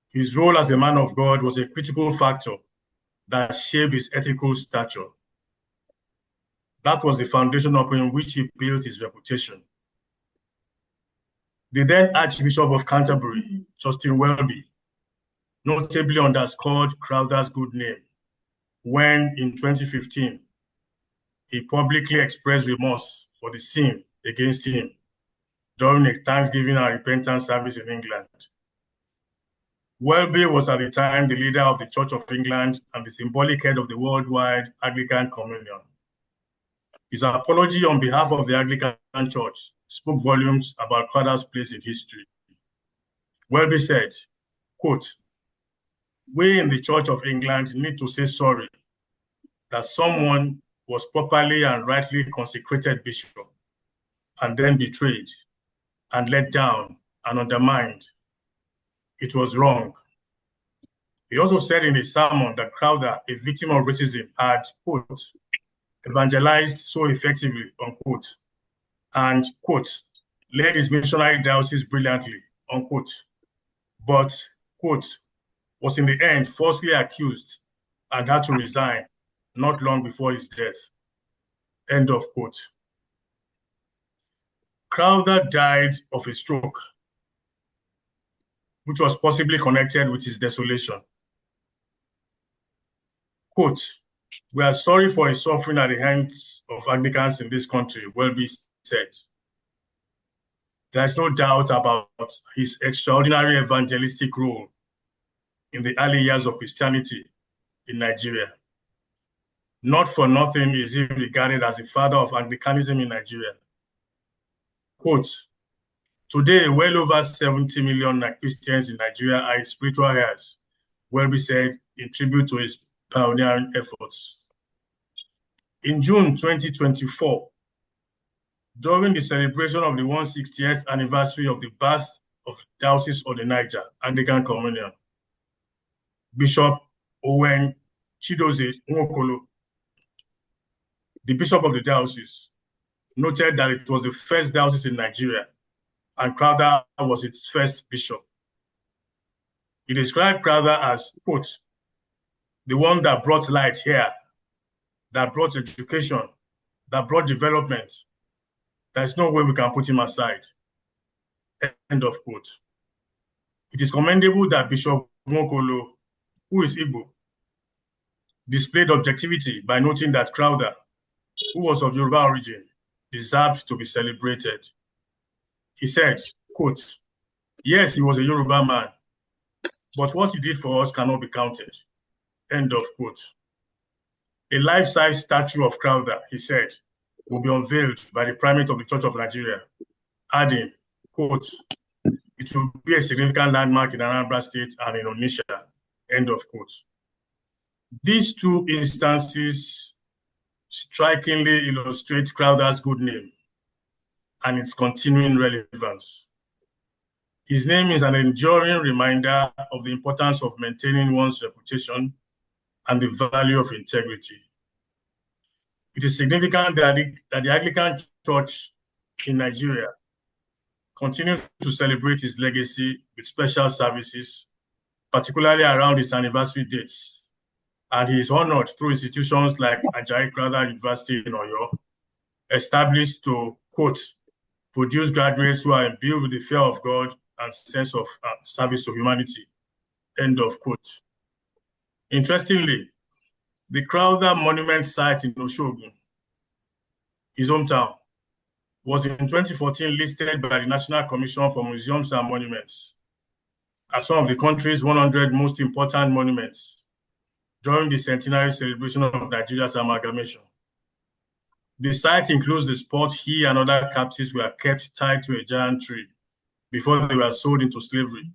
His role as a man of God was a critical factor that shaped his ethical stature. That was the foundation upon which he built his reputation. The then Archbishop of Canterbury, Justin Welby, notably underscored Crowther's good name when, in 2015, he publicly expressed remorse for the sin against him during a Thanksgiving and repentance service in England. Welby was at the time the leader of the Church of England and the symbolic head of the worldwide Anglican Communion. His apology on behalf of the Anglican Church spoke volumes about Crowther's place in history. Welby said, quote, "We in the Church of England need to say sorry that someone was properly and rightly consecrated bishop and then betrayed and let down and undermined. It was wrong." He also said in his sermon that Crowther, a victim of racism, had, quote, evangelized so effectively, unquote, and, quote, led his missionary diocese brilliantly, unquote, but, quote, was in the end falsely accused and had to resign not long before his death, end of quote. Crowther died of a stroke, which was possibly connected with his desolation. Quote, "We are sorry for his suffering at the hands of Anglicans in this country," Welby said. There is no doubt about his extraordinary evangelistic role in the early years of Christianity in Nigeria. Not for nothing is he regarded as the father of Anglicanism in Nigeria. Quote, "Today, well over 70 million Christians in Nigeria are his spiritual heirs," Welby said in tribute to his pioneering efforts. In June 2024, during the celebration of the 160th anniversary of the birth of Diocese of the Niger Anglican Communion, Bishop Owen Chidozie Nwokolo, the bishop of the diocese, noted that it was the first diocese in Nigeria and Crowther was its first bishop. He described Crowther as, quote, "the one that brought light here, that brought education, that brought development. There's no way we can put him aside," end of quote. It is commendable that Bishop Nwokolo, who is Igbo, displayed objectivity by noting that Crowther, who was of Yoruba origin, deserved to be celebrated. He said, quote, "Yes, he was a Yoruba man, but what he did for us cannot be counted," end of quote. A life-size statue of Crowther, he said, will be unveiled by the primate of the Church of Nigeria, adding, quote, "It will be a significant landmark in Anambra State and in Onitsha," end of quote. These two instances strikingly illustrate Crowther's good name and its continuing relevance. His name is an enduring reminder of the importance of maintaining one's reputation and the value of integrity. It is significant that the Anglican Church in Nigeria continues to celebrate his legacy with special services, particularly around his anniversary dates, and he is honored through institutions like Ajayi Crowther University in Oyo, established to, quote, "produce graduates who are imbued with the fear of God and sense of service to humanity," end of quote. Interestingly, the Crowther Monument site in Oshogun his hometown, was in 2014 listed by the National Commission for Museums and Monuments as one of the country's 100 most important monuments during the centenary celebration of Nigeria's amalgamation. The site includes the spot he and other captives were kept tied to a giant tree before they were sold into slavery,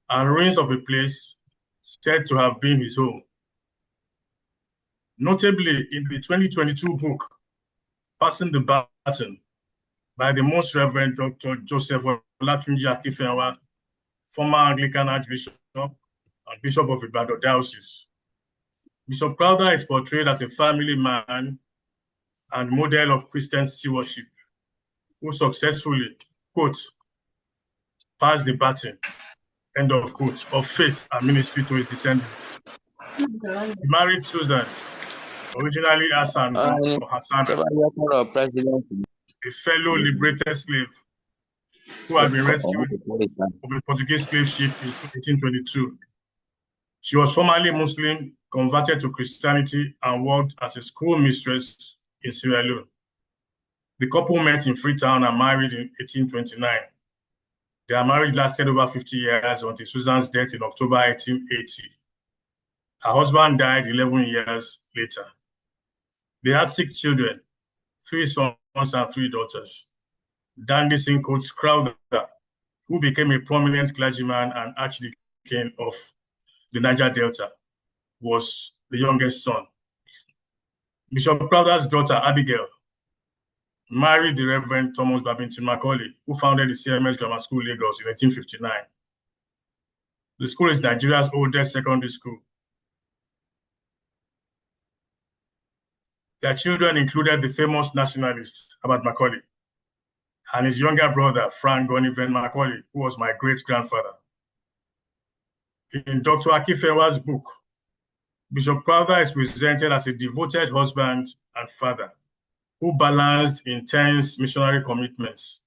and ruins of a place said to have been his home. Notably, in the 2022 book, Passing the Baton, by the Most Reverend Dr. Joseph Olatunji Akifenwa, former Anglican Archbishop and Bishop of Ibadan Diocese, Bishop Crowther is portrayed as a family man and model of Christian stewardship, who successfully, quote, passed the baton, end of quote, of faith and ministry to his descendants. He married Susan, originally Hassan or Hassana, a fellow liberated slave who had been rescued from a Portuguese slave ship in 1822. She was formerly Muslim, converted to Christianity, and worked as a school mistress in Sierra Leone. The couple met in Freetown and married in 1829. Their marriage lasted over 50 years until Susan's death in October 1880. Her husband died 11 years later. They had 6 children, 3 sons and 3 daughters. Dandy Sincoats Crowther, who became a prominent clergyman and archdeacon of the Niger Delta, was the youngest son. Bishop Crowther's daughter, Abigail, married the Reverend Thomas Babington Macaulay, who founded the CMS Grammar School, Lagos, in 1859. The school is Nigeria's oldest secondary school. Their children included the famous nationalist, Herbert Macaulay, and his younger brother, Frank Goniven Macaulay, who was my great-grandfather. In Dr. Akifenwa's book, Bishop Crowther is presented as a devoted husband and father who balanced intense missionary commitments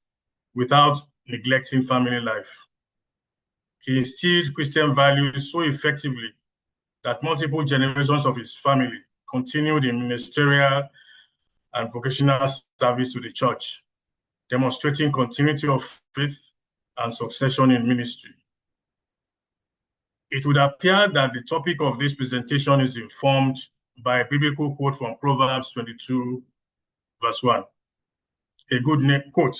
without neglecting family life. He instilled Christian values so effectively that multiple generations of his family continued in ministerial and vocational service to the church, demonstrating continuity of faith and succession in ministry. It would appear that the topic of this presentation is informed by a biblical quote from Proverbs 22, verse 1. A good name, quote,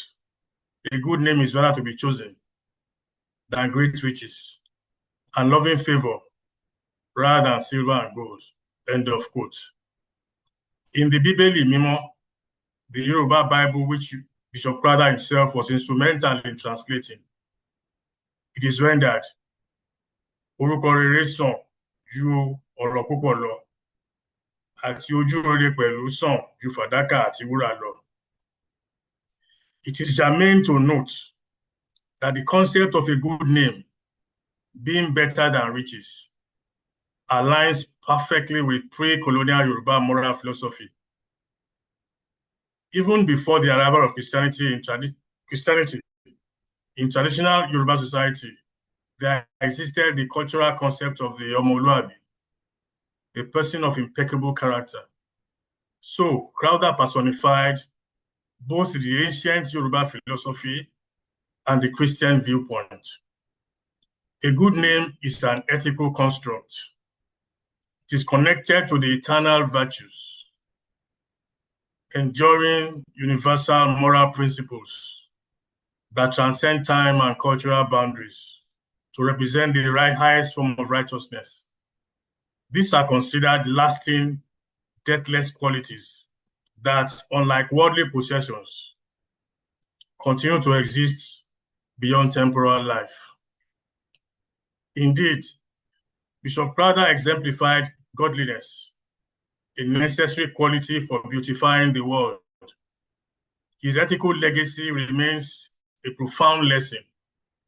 a good name is rather to be chosen than great riches, and loving favor rather than silver and gold, end of quote. In the Bíbélì Mímọ́, the Yoruba Bible, which Bishop Crowther himself was instrumental in translating, it is rendered, orúkọ rere sàn ju ọ̀rọ̀ púpọ̀ lọ, àti ojú rere pẹ̀lú sàn ju fàdákà àti wúrà lọ. It is germane to note that the concept of a good name being better than riches aligns perfectly with pre-colonial Yoruba moral philosophy. Even before the arrival of Christianity in traditional Yoruba society, there existed the cultural concept of the Omoluabi, a person of impeccable character. So Crowther personified both the ancient Yoruba philosophy and the Christian viewpoint. A good name is an ethical construct. It is connected to the eternal virtues, enduring universal moral principles that transcend time and cultural boundaries to represent the highest form of righteousness. These are considered lasting, deathless qualities that, unlike worldly possessions, continue to exist beyond temporal life. Indeed, Bishop Crowther exemplified godliness, a necessary quality for beautifying the world. His ethical legacy remains a profound lesson,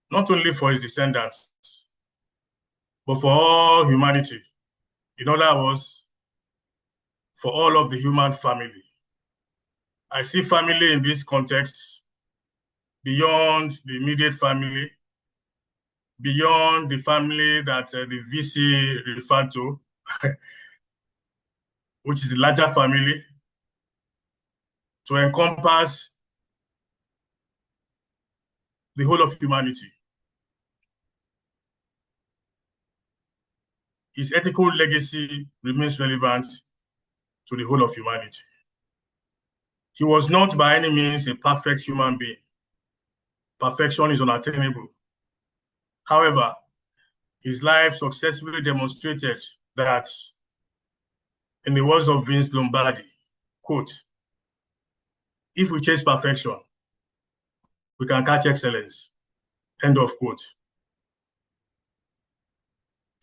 not only for his descendants, but for all humanity. In other words, for all of the human family. I see family in this context beyond the immediate family, beyond the family that the VC referred to, which is a larger family, to encompass the whole of humanity. His ethical legacy remains relevant to the whole of humanity. He was not by any means a perfect human being. Perfection is unattainable. However, his life successfully demonstrated that, in the words of Vince Lombardi, quote, "If we chase perfection, we can catch excellence," end of quote.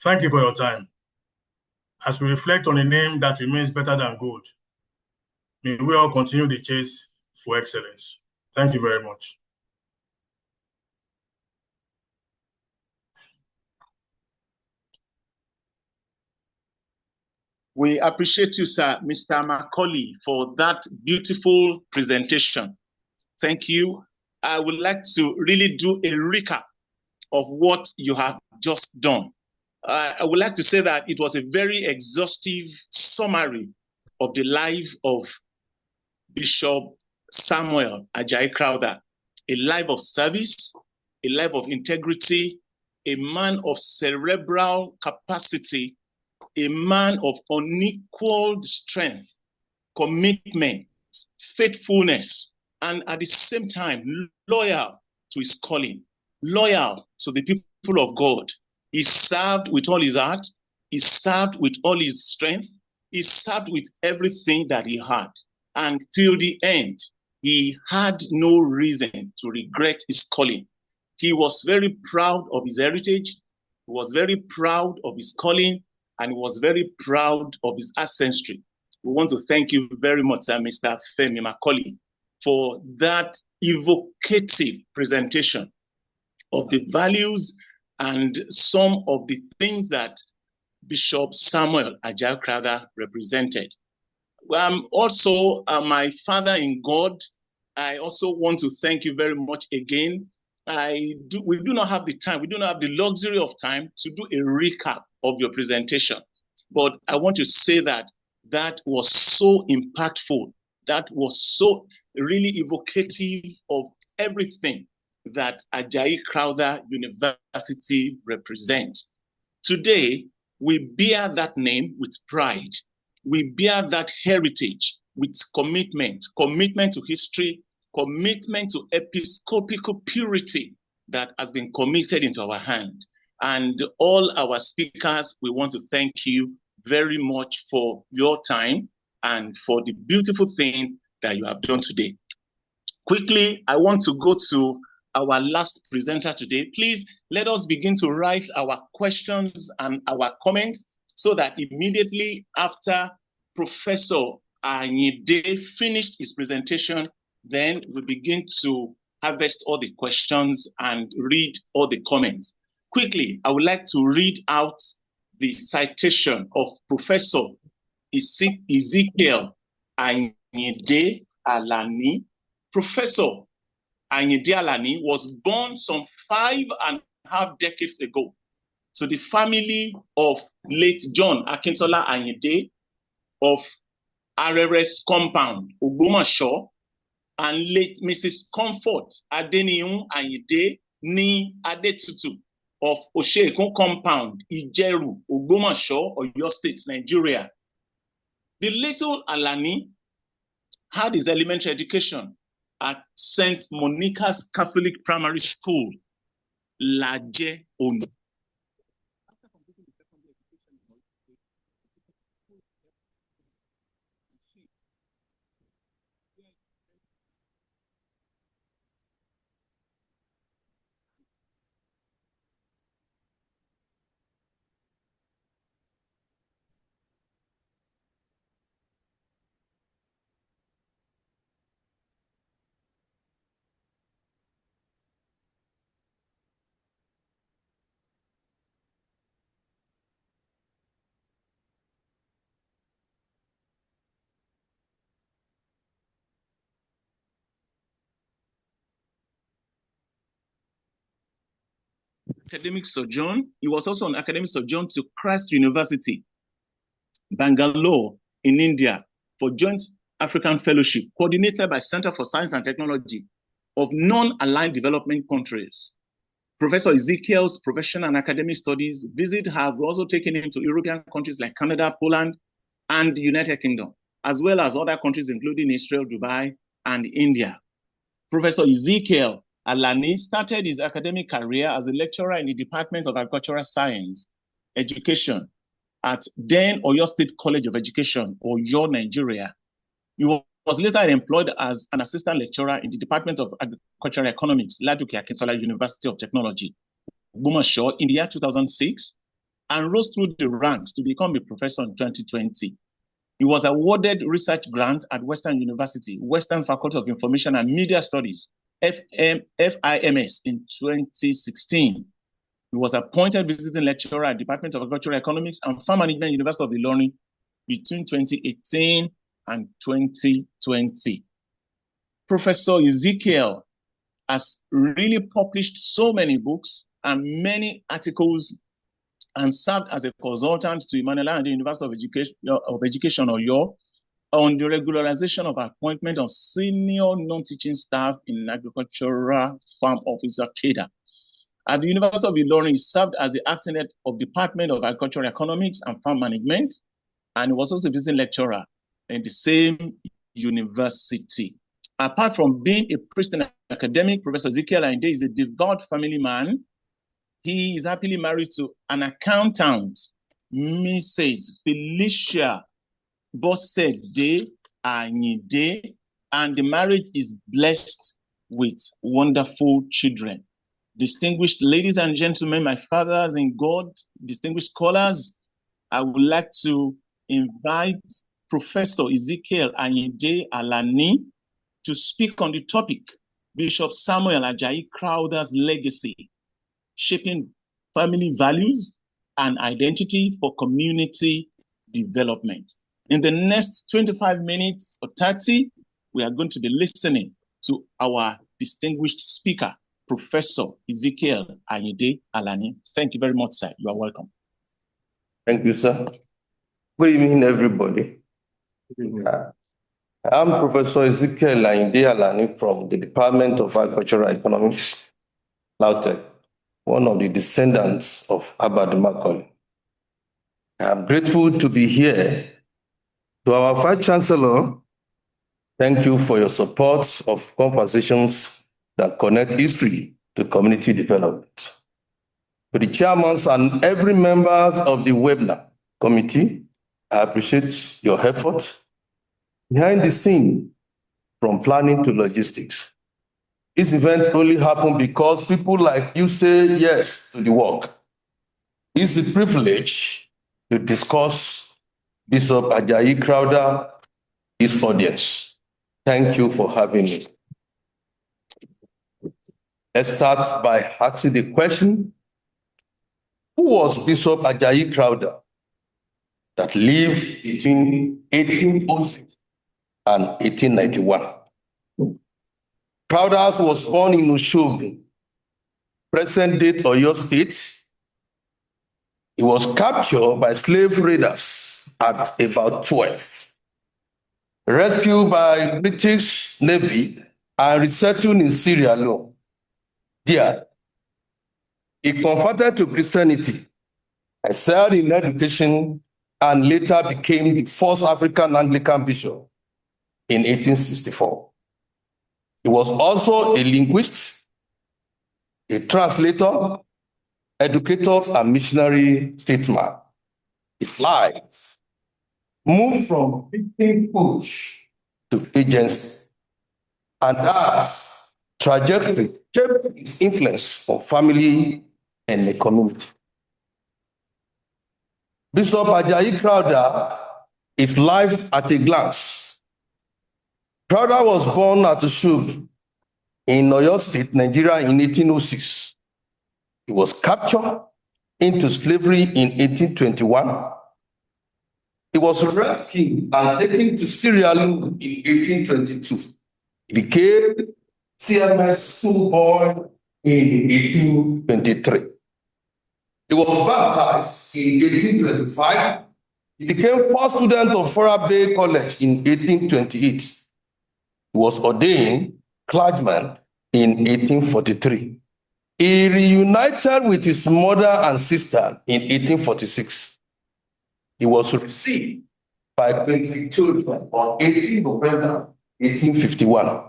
Thank you for your time. As we reflect on a name that remains better than gold, may we all continue the chase for excellence. Thank you very much. We appreciate you, sir, Mr. Macaulay, for that beautiful presentation. Thank you. I would like to really do a recap of what you have just done. I would like to say that it was a very exhaustive summary of the life of Bishop Samuel Ajayi Crowther, a life of service, a life of integrity, a man of cerebral capacity, a man of unequaled strength, commitment, faithfulness, and at the same time, loyal to his calling, loyal to the people of God. He served with all his heart. He served with all his strength. He served with everything that he had. And till the end, he had no reason to regret his calling. He was very proud of his heritage. He was very proud of his calling, and he was very proud of his ancestry. We want to thank you very much, Mr. Femi Macaulay, for that evocative presentation of the values and some of the things that Bishop Samuel Ajayi Crowther represented. Also, my father in God, I also want to thank you very much again. We do not have the time, we do not have the luxury of time to do a recap of your presentation. But I want to say that that was so impactful. That was so really evocative of everything that Ajayi Crowther University represents. Today, we bear that name with pride. We bear that heritage with commitment to history, commitment to episcopal purity that has been committed into our hand. And all our speakers, we want to thank you very much for your time and for the beautiful thing that you have done today. Quickly, I want to go to our last presenter today. Please let us begin to write our questions and our comments so that immediately after Professor Anyide finished his presentation, then we begin to harvest all the questions and read all the comments. Quickly, I would like to read out the citation of Professor Ezekiel Anyide Alani. Professor Anyide Alani was born some 5.5 decades ago to the family of late John Akintola Anyide of RRS Compound, Ogbomoso, and late Mrs. Comfort Adeniyun Anyide ní Adetutu of Oshekun Compound, Ijeru, Ogbomoso, Oyo State, Nigeria. The little Alani had his elementary education at St. Monica's Catholic Primary School, Laje, Onu. Academic sojourn. He was also on academic sojourn to Christ University, Bangalore, in India, for joint African Fellowship, coordinated by Center for Science and Technology of non-aligned development countries. Professor Ezekiel's professional and academic studies visit have also taken him to European countries like Canada, Poland, and the United Kingdom, as well as other countries including Israel, Dubai, and India. Professor Ezekiel Alani started his academic career as a lecturer in the Department of Agricultural Science, Education at then Oyo State College of Education, Oyo, Nigeria. He was later employed as an assistant lecturer in the Department of Agricultural Economics, Ladoke Akintola University of Technology, Ogbomoso, in the year 2006, and rose through the ranks to become a professor in 2020. He was awarded research grant at Western University, Western Faculty of Information and Media Studies, FIMS, in 2016. He was appointed visiting lecturer at Department of Agricultural Economics and Farm Management, University of Ilorin, between 2018 and 2020. Professor Ezekiel has really published so many books and many articles and served as a consultant to Emmanuel and the University of Education Oyo on the regularization of appointment of senior non-teaching staff in agricultural farm officer cadre. At the University of Ilorin, he served as the acting head of Department of Agricultural Economics and Farm Management, and he was also a visiting lecturer in the same university. Apart from being a Christian academic, Professor Ezekiel Ayinde is a devout family man. He is happily married to an accountant, Mrs. Felicia Bosede Ayinde, and the marriage is blessed with wonderful children. Distinguished ladies and gentlemen, my fathers in God, distinguished scholars, I would like to invite Professor Ezekiel Ayinde Alani to speak on the topic, Bishop Samuel Ajayi Crowther's legacy, shaping family values and identity for community development. In the next 25 minutes or 30, we are going to be listening to our distinguished speaker, Professor Ezekiel Ayinde Alani. Thank you very much, sir. You are welcome. Thank you, sir. Good evening, everybody. I'm Professor Ezekiel Ayinde Alani from the Department of Agricultural Economics, LAUTECH, one of the descendants of Abba Macaulay. I'm grateful to be here. To our Vice Chancellor, thank you for your support of conversations that connect history to community development. To the chairmen and every member of the webinar committee, I appreciate your effort behind the scene, from planning to logistics. This event only happened because people like you say yes to the work. It's a privilege to discuss Bishop Ajayi Crowther, his audience. Thank you for having me. Let's start by asking the question, who was Bishop Ajayi Crowther that lived between 1806 and 1891? Crowther was born in Osogbo, present-day Oyo State. He was captured by slave raiders at about 12, rescued by British Navy and resettled in Sierra Leone. There, he converted to Christianity, excelled in education, and later became the first African Anglican bishop in 1864. He was also a linguist, a translator, educator, and missionary statesman. His life moved from preaching coach to agency, and that trajectory shaped his influence on family and the community. Bishop Ajayi Crowther, his life at a glance. Crowther was born at Osogbo in Oyo State, Nigeria in 1806. He was captured into slavery in 1821. He was rescued and taken to Sierra Leone in 1822. He became CMS schoolboy in 1823. He was baptized in 1825 He became first student of Farah Bay College in 1828. He was ordained clergyman in 1843. He reunited with his mother and sister in 1846. He was received by Queen Victoria on 18 November 1851.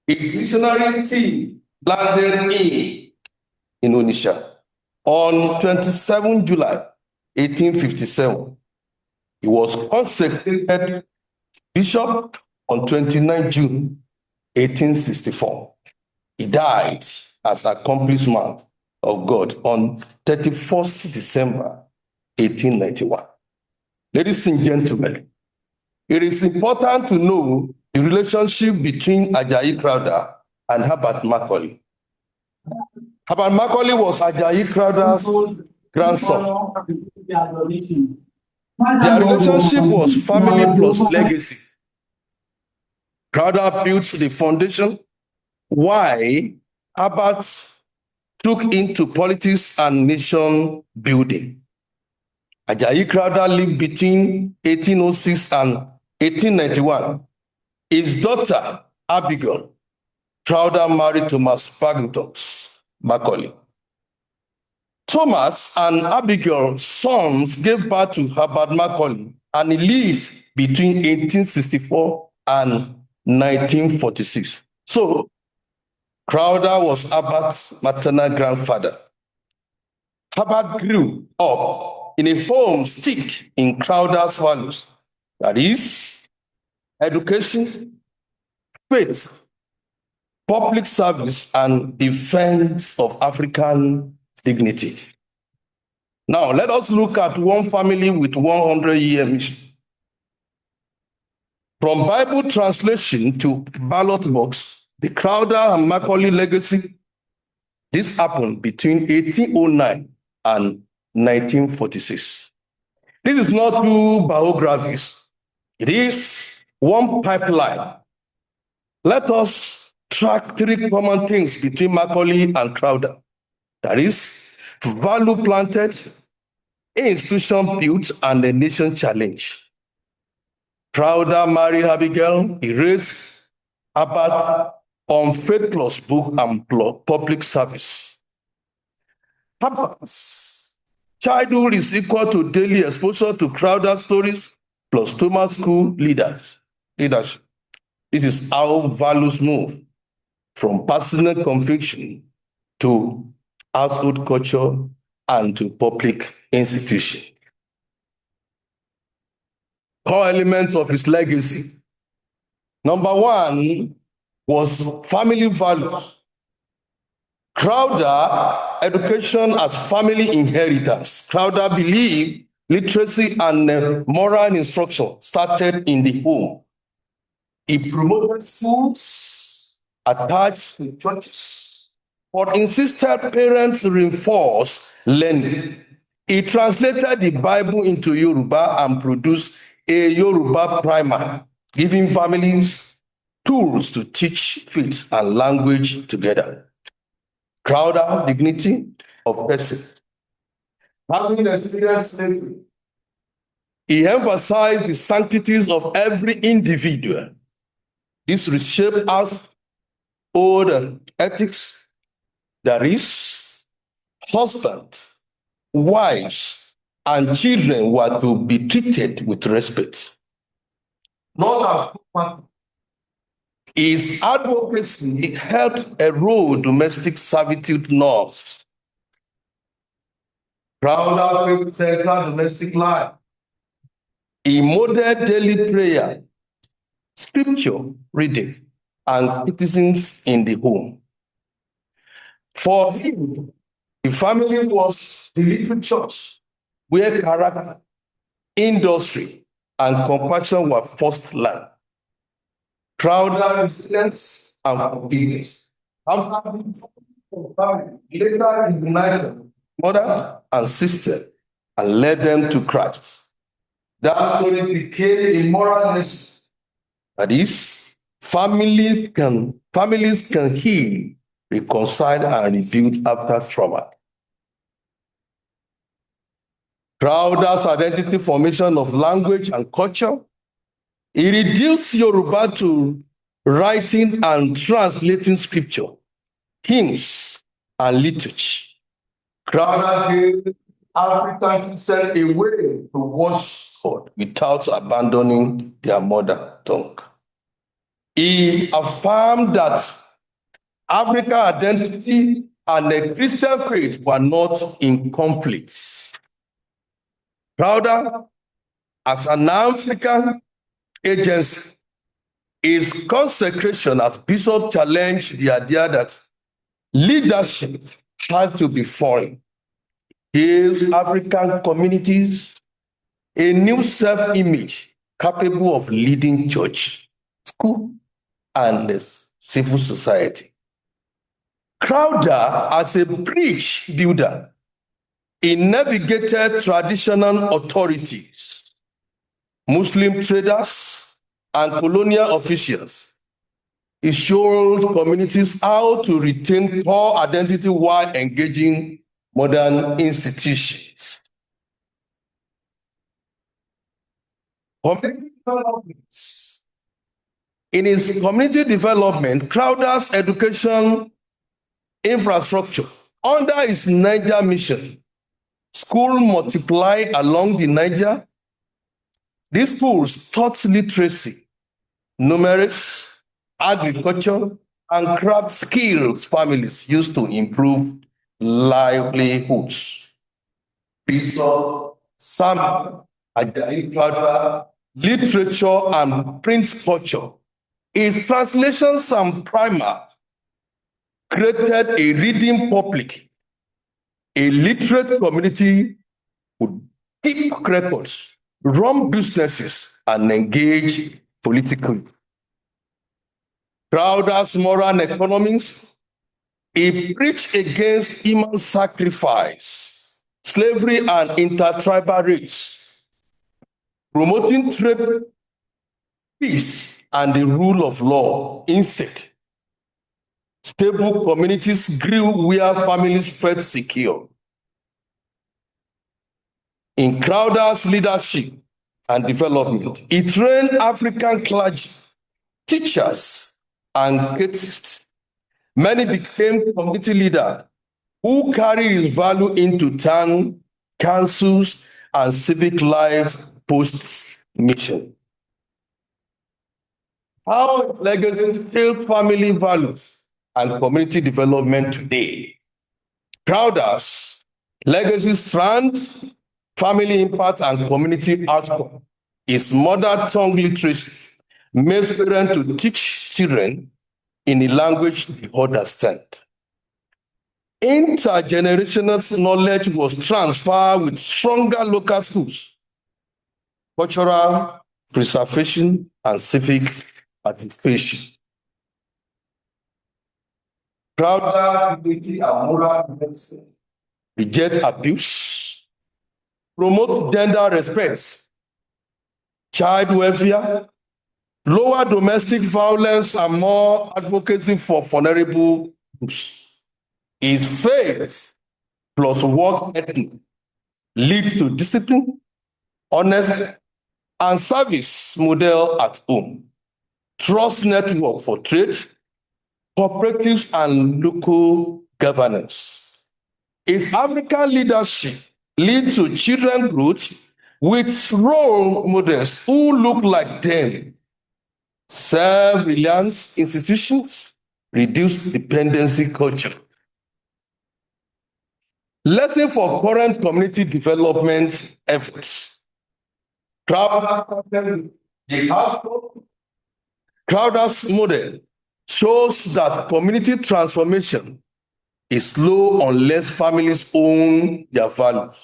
His missionary team landed in Onitsha on 27 July 1857. He was consecrated bishop on 29 June 1864. He died as accomplished man of God on 31st December 1891. Ladies and gentlemen, it is important to know the relationship between Ajayi Crowther and Herbert Macaulay. Herbert Macaulay was Ajayi Crowther's grandson. Their relationship was family plus legacy. Crowther built the foundation, while Herbert took into politics and nation building. Ajayi Crowther lived between 1806 and 1891. His daughter, Abigail Crowther, married Thomas Bagdox Macaulay. Thomas and Abigail's sons gave birth to Herbert Macaulay, and he lived between 1864 and 1946. So, Crowther was Herbert's maternal grandfather. Herbert grew up in a home steeped in Crowther's values, that is, education, faith, public service, and defense of African dignity. Now, let us look at one family with 100-year mission. From Bible translation to ballot box, the Crowther and Macaulay legacy, this happened between 1809 and 1946. This is not two biographies. It is one pipeline. Let us track three common things between Macaulay and Crowther. That is, value planted, institution built, and a nation challenge. Crowther married Abigail. He raised Herbert on faith plus book and public service. Herbert's childhood is equal to daily exposure to Crowther stories plus Thomas school leadership. This is how values move from personal conviction to household culture and to public institution. Core elements of his legacy. Number one was family values. Crowther, education as family inheritance. Crowther believed literacy and moral instruction started in the home. He promoted schools attached to churches, but insisted parents reinforce learning. He translated the Bible into Yoruba and produced a Yoruba primer, giving families tools to teach faith and language together. Crowther, dignity of person. Having experienced slavery, he emphasized the sanctities of every individual. This reshaped household ethics. That is, husbands, wives, and children were to be treated with respect. Not as his advocacy helped erode domestic servitude norms. Crowther built central domestic life. He modeled daily prayer, scripture reading, and citizens in the home. For him, the family was the little church where character, industry, and compassion were first learned. Crowther resilience and forgiveness. Later united mother and sister and led them to Christ. That story became a moral lesson. That is, families can heal, reconcile, and rebuild after trauma. Crowther's identity formation of language and culture. He reduced Yoruba to writing and translating scripture, hymns, and literature. Crowther gave African Christians a way to worship God without abandoning their mother tongue. He affirmed that African identity and the Christian faith were not in conflict. Crowther, as an African agency, his consecration as bishop challenged the idea that leadership had to be foreign. Gives African communities a new self-image capable of leading church, school, and civil society. Crowther, as a bridge builder, he navigated traditional authorities, Muslim traders, and colonial officials. He showed communities how to retain core identity while engaging modern institutions. Community development. In his community development, Crowther's education infrastructure under his Niger mission, schools multiply along the Niger. These schools taught literacy, numerics, agriculture, and craft skills families used to improve livelihoods. Bishop Sam Ajayi Crowther, literature and print culture. His translations and primer created a reading public. A literate community would keep records, run businesses, and engage politically. Crowther's moral economics, he preached against human sacrifice, slavery, and intertribal race, promoting trade, peace, and the rule of law. Instead, stable communities grew where families felt secure. In Crowther's leadership and development, he trained African clergy, teachers, and catechists. Many became community leaders who carried his value into town, councils, and civic life post-mission. How his legacy shaped family values and community development today. Crowther's legacy strands family impact and community outcome. His mother tongue literacy makes parents to teach children in a language they understand. Intergenerational knowledge was transferred with stronger local schools, cultural preservation, and civic participation. Crowther dignity and moral defense, reject abuse, promote gender respect, child welfare, lower domestic violence, and more advocacy for vulnerable groups. His faith plus work ethic leads to discipline, honesty, and service model at home. Trust network for trade, cooperatives, and local governance. His African leadership leads to children growth with role models who look like them. Self-reliance institutions reduce dependency culture. Lesson for current community development efforts. Crowther's model shows that community transformation is slow unless families own their values.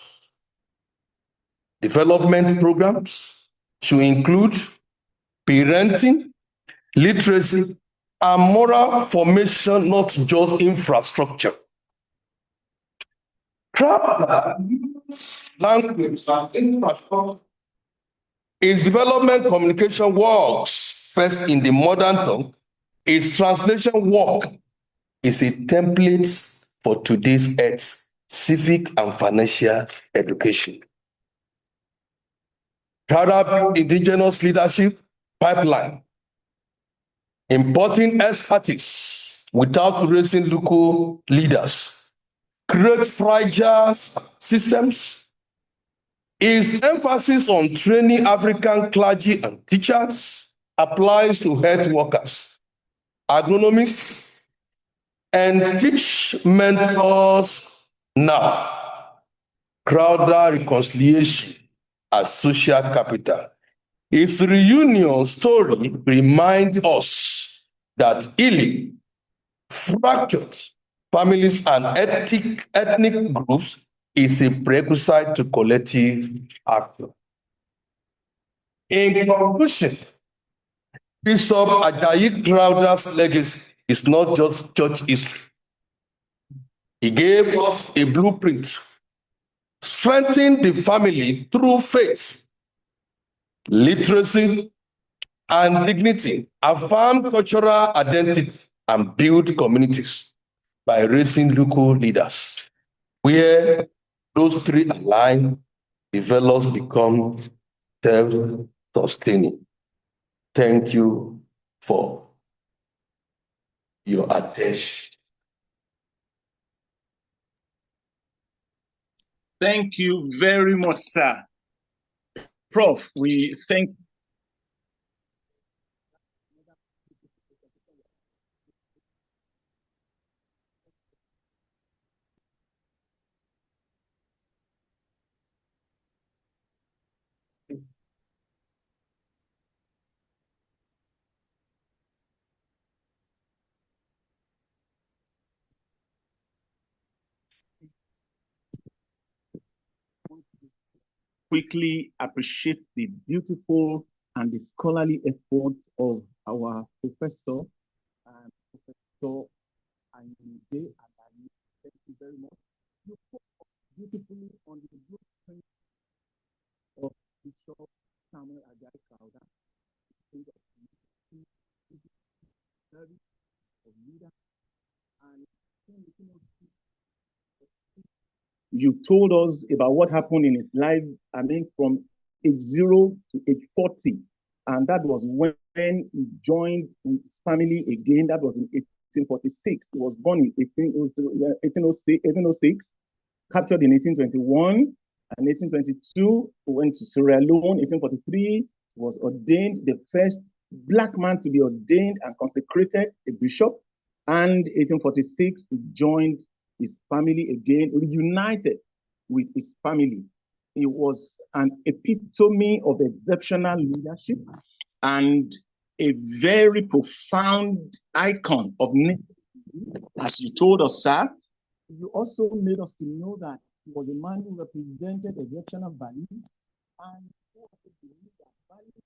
Development programs should include parenting, literacy, and moral formation, not just infrastructure. Crowther uses language as infrastructure. His development communication works first in the modern tongue. His translation work is a template for today's civic and financial education. Crowther indigenous leadership pipeline, importing expertise without raising local leaders, create fragile systems. His emphasis on training African clergy and teachers applies to health workers, agronomists, and teach mentors now. Crowther reconciliation as social capital. His reunion story reminds us that healing, fractured families, and ethnic groups is a prerequisite to collective action. In conclusion, Bishop Ajayi Crowther's legacy is not just church history. He gave us a blueprint, strengthened the family through faith, literacy, and dignity, affirmed cultural identity, and build communities by raising local leaders. Where those three align, develops become self-sustaining. Thank you for your attention. Thank you very much, sir. Prof, we thank quickly appreciate the beautiful and the scholarly efforts of our professor, Professor Ayinde Ajayi. Thank you very much. You focused beautifully on the blueprint of Bishop Samuel Ajayi Crowther, of leader, and you told us about what happened in his life, I mean, from age 0 to age 40. And that was when he joined his family again. That was in 1846. He was born in 1806, captured in 1821. And 1822, he went to Sierra Leone. 1843, was ordained the first Black man to be ordained and consecrated a bishop. And 1846, he joined his family again, reunited with his family. He was an epitome of exceptional leadership and a very profound icon of nature. As you told us, sir, you also made us to know that he was a man who represented exceptional values and who also believed that values and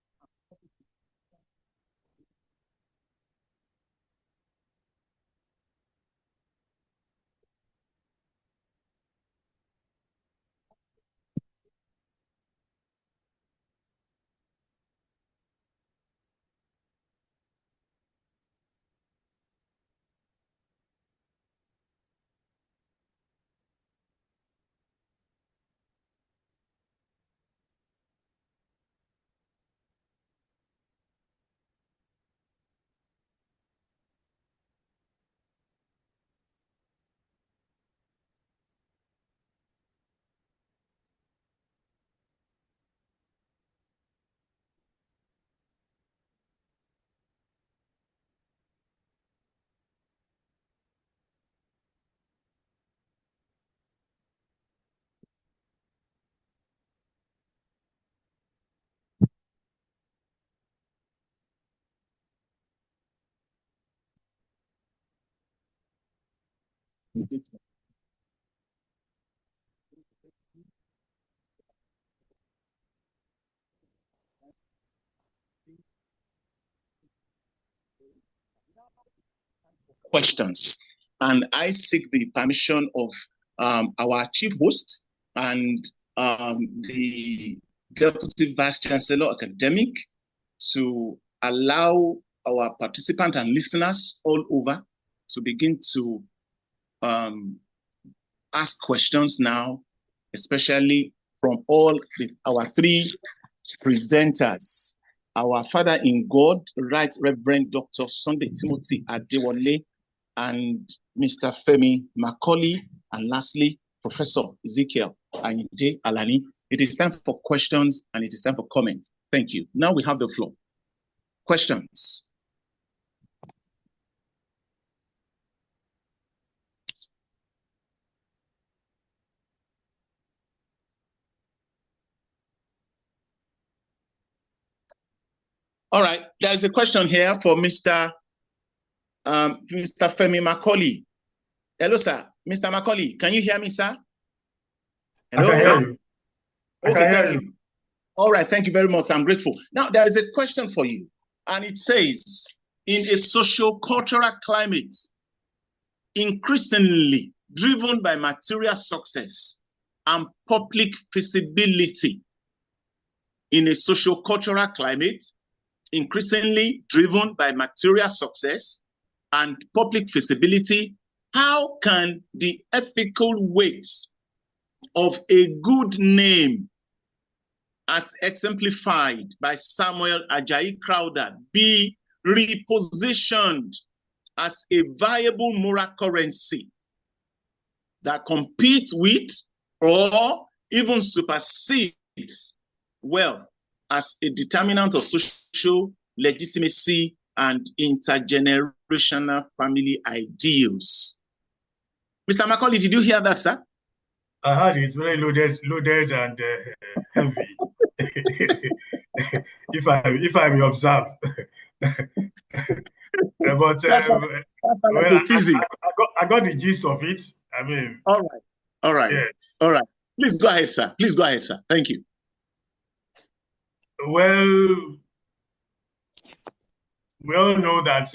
questions. And I seek the permission of our chief host and the Deputy Vice Chancellor Academic to allow our participants and listeners all over to begin to ask questions now, especially from all our three presenters. Our Father in God, Right Reverend Dr. Sunday Timothy Adewale, and Mr. Femi Macaulay, and lastly, Professor Ezekiel Ayinde Alani. It is time for questions and it is time for comment. Thank you. Now we have the floor. Questions. All right, there's a question here for Mr. Femi Macaulay. Hello, sir. Mr. Macaulay, can you hear me, sir? Hello? I can hear you. Okay, thank you. All right, thank you very much. I'm grateful. Now, there is a question for you, and it says, in a socio-cultural climate increasingly driven by material success and public visibility, in a socio-cultural climate increasingly driven by material success and public visibility, how can the ethical weights of a good name, as exemplified by Samuel Ajayi Crowther, be repositioned as a viable moral currency that competes with or even supersedes wealth as a determinant of social legitimacy and intergenerational family ideals? Mr. Macaulay, did you hear that, sir? I heard it's very loaded and heavy. if I may observe. But well, I got the gist of it. I mean, all right. Yes. All right. Please go ahead, sir. Please go ahead, sir. Thank you. Well, we all know that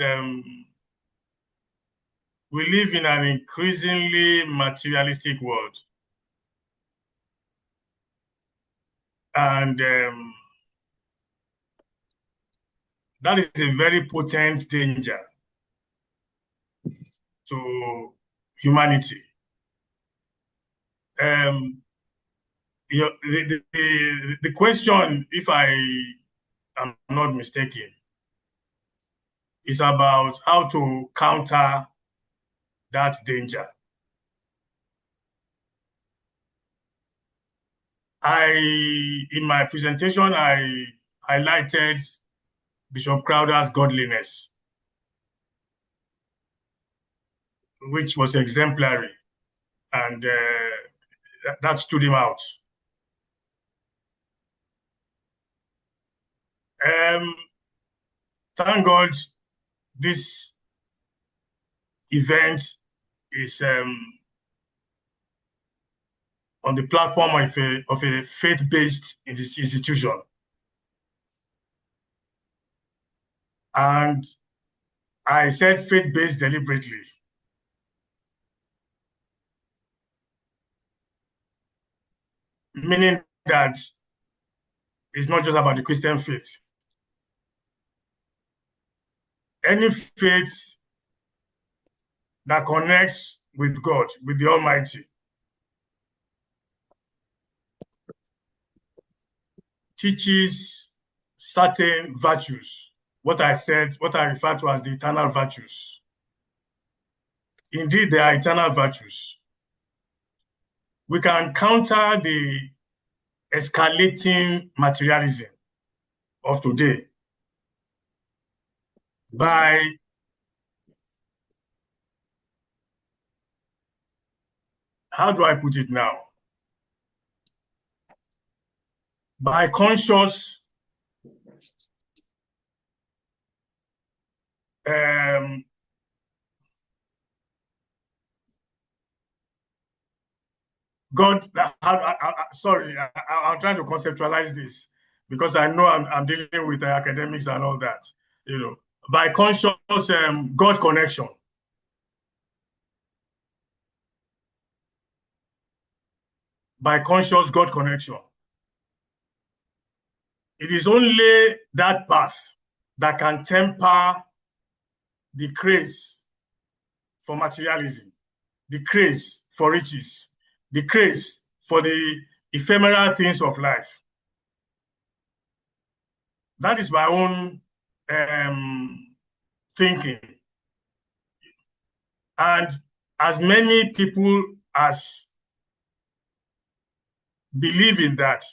we live in an increasingly materialistic world. And that is a very potent danger to humanity. The question, if I am not mistaken, is about how to counter that danger. In my presentation, I highlighted Bishop Crowther's godliness, which was exemplary, and that stood him out. Thank God this event is on the platform of a faith-based institution. And I said faith-based deliberately. Meaning that it's not just about the Christian faith. Any faith that connects with God, with the Almighty, teaches certain virtues, what I refer to as the eternal virtues. Indeed, they are eternal virtues. We can counter the escalating materialism of today by how do I put it now? By conscious God, sorry, I'm trying to conceptualize this because I know I'm dealing with academics and all that, by conscious God connection. By conscious God connection. It is only that path that can temper the craze for materialism, the craze for riches, the craze for the ephemeral things of life. That is my own thinking. And as many people as believe in that,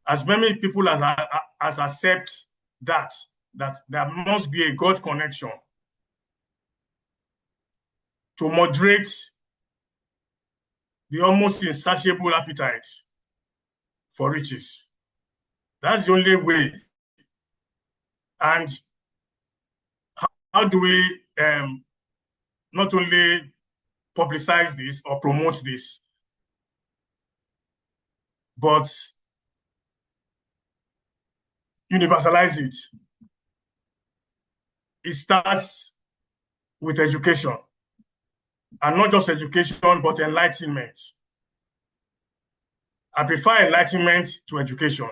as many people as accept that there must be a God connection to moderate the almost insatiable appetite for riches. That's the only way. And how do we not only publicize this or promote this, but universalize it? It starts with education, and not just education, but enlightenment. I prefer enlightenment to education,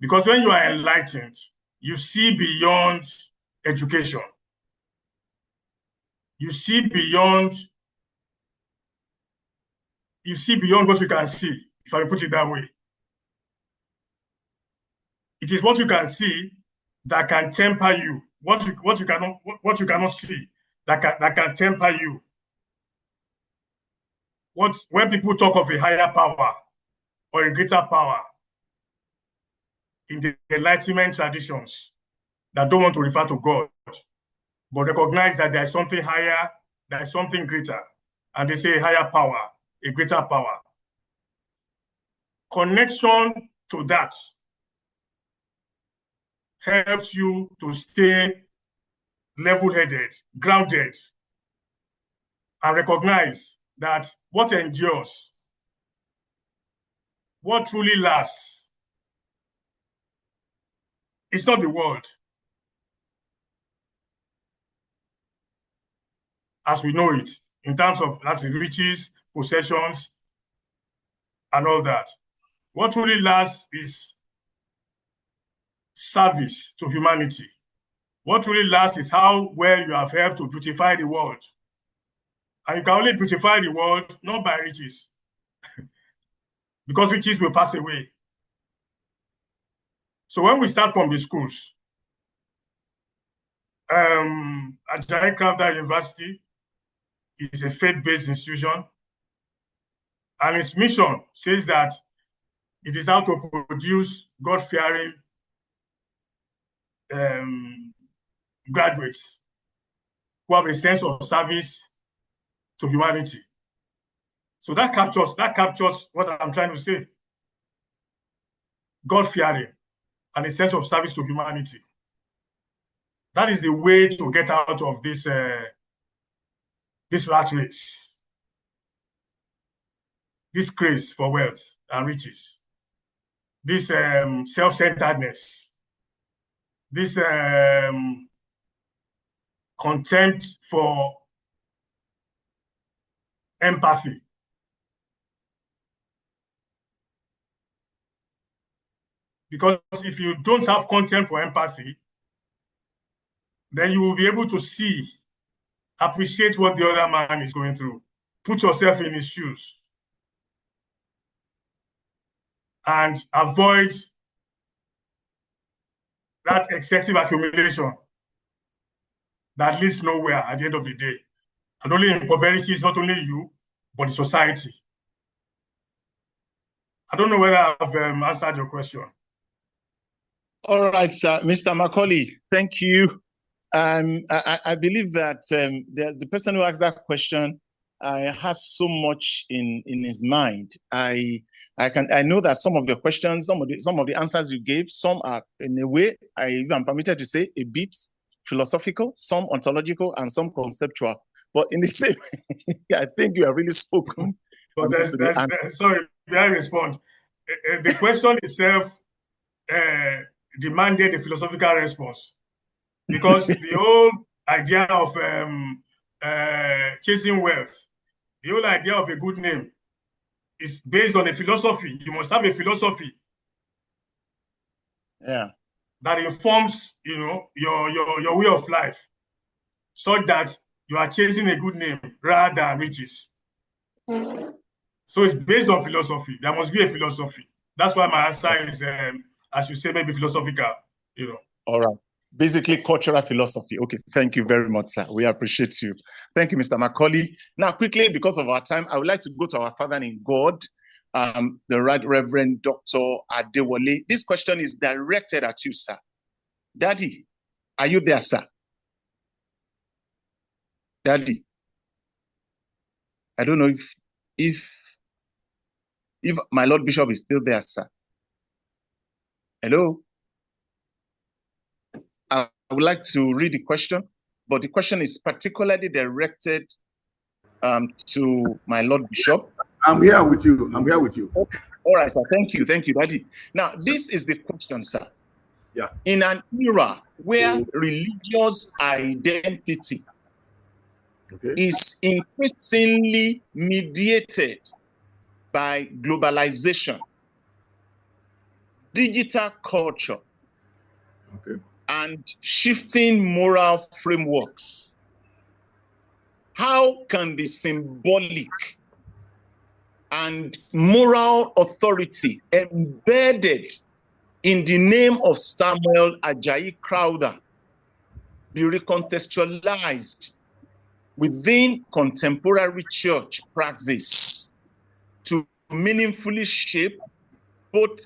because when you are enlightened, you see beyond education. You see beyond what you can see, if I put it that way. It is what you can see that can temper you. What you cannot see that can temper you. When people talk of a higher power or a greater power in the Enlightenment traditions that don't want to refer to God, but recognize that there is something higher, there is something greater, and they say higher power, a greater power. Connection to that helps you to stay level-headed, grounded, and recognize that what endures, what truly lasts, is not the world as we know it, in terms of riches, possessions, and all that. What truly lasts is service to humanity. What really lasts is how well you have helped to beautify the world. And you can only beautify the world not by riches, because riches will pass away. So when we start from the schools, Ajayi Crowther University is a faith-based institution, and its mission says that it is how to produce God-fearing graduates who have a sense of service to humanity. So that captures what I'm trying to say. God-fearing and a sense of service to humanity. That is the way to get out of this rat race, this craze for wealth and riches, this self-centeredness, this contempt for empathy. Because if you don't have contempt for empathy, then you will be able to see, appreciate what the other man is going through. Put yourself in his shoes and avoid that excessive accumulation that leads nowhere at the end of the day. And only impoverishes not only you, but the society. I don't know whether I've answered your question. All right, sir. Mr. Macaulay, thank you. I believe that the person who asked that question has so much in his mind. I know that some of the questions, some of the answers you gave, some are in a way, I'm permitted to say, a bit philosophical, some ontological, and some conceptual. But in the same, I think you have really spoken. But sorry, may I respond? The question itself demanded a philosophical response, because the whole idea of chasing wealth, the whole idea of a good name is based on a philosophy. You must have a philosophy, that informs, your way of life, so that you are chasing a good name rather than riches. So it's based on philosophy. There must be a philosophy. That's why my answer is, as you say, maybe philosophical. All right. Basically, cultural philosophy. Okay, thank you very much, sir. We appreciate you. Thank you, Mr. Macaulay. Now, quickly, because of our time, I would like to go to our Father in God, the Right Reverend Dr. Adewale. This question is directed at you, sir. Daddy, are you there, sir? Daddy, I don't know if my Lord Bishop is still there, sir. Hello? I would like to read the question, but the question is particularly directed to my Lord Bishop. I'm here with you. I'm here with you. All right, sir. Thank you. Thank you, Daddy. Now, this is the question, sir. Yeah. In an era where religious identity is increasingly mediated by globalization, digital culture, and shifting moral frameworks, how can the symbolic and moral authority embedded in the name of Samuel Ajayi Crowther be recontextualized within contemporary church practice to meaningfully shape both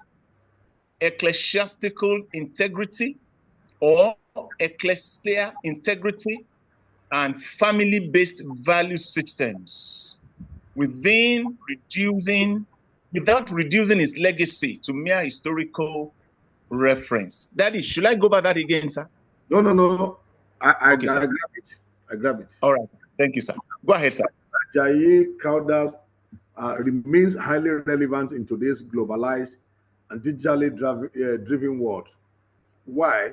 ecclesiastical integrity or ecclesia integrity and family-based value systems without reducing its legacy to mere historical reference? Daddy, should I go over that again, sir? No. I Okay, grab it. I grab it. All right. Thank you, sir. Go ahead, sir. Ajayi Crowther remains highly relevant in today's globalized and digitally driven world. Why?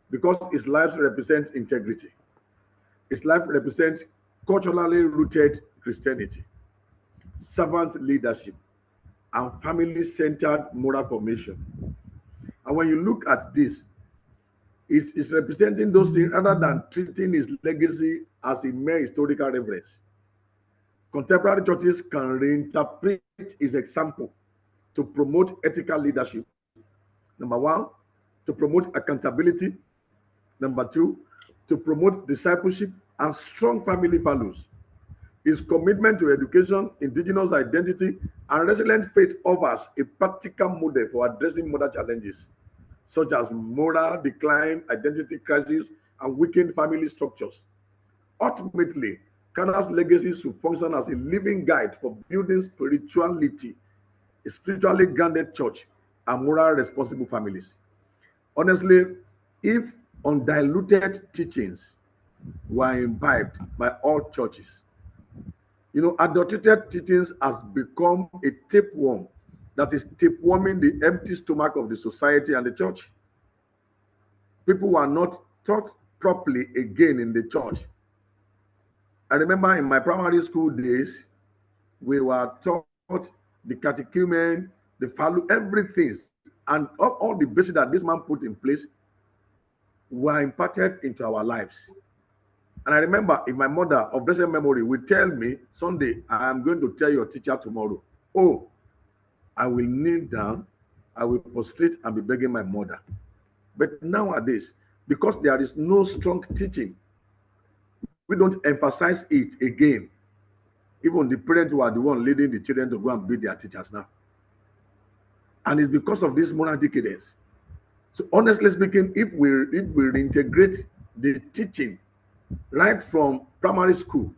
Because his life represents integrity. His life represents culturally rooted Christianity, servant leadership, and family-centered moral formation. And when you look at this, it's representing those things rather than treating his legacy as a mere historical reference. Contemporary churches can reinterpret his example to promote ethical leadership. Number one, to promote accountability. Number two, to promote discipleship and strong family values. His commitment to education, indigenous identity, and resilient faith offers a practical model for addressing modern challenges, such as moral decline, identity crisis, and weakened family structures. Ultimately, Crowther's legacy should function as a living guide for building spirituality, a spiritually grounded church, and moral responsible families. Honestly, if undiluted teachings were imbibed by all churches, adulterated teachings has become a tapeworm that is tapeworming the empty stomach of the society and the church. People were not taught properly again in the church. I remember in my primary school days, we were taught the catechumen, the value, everything, and all the basics that this man put in place were imparted into our lives. And I remember if my mother of blessed memory would tell me, Sunday, I am going to tell your teacher tomorrow. Oh, I will kneel down, I will prostrate and be begging my mother. But nowadays, because there is no strong teaching, we don't emphasize it again. Even the parents who are the one leading the children to go and be their teachers now. And it's because of this moral decadence. So honestly speaking, if we reintegrate the teaching right from primary school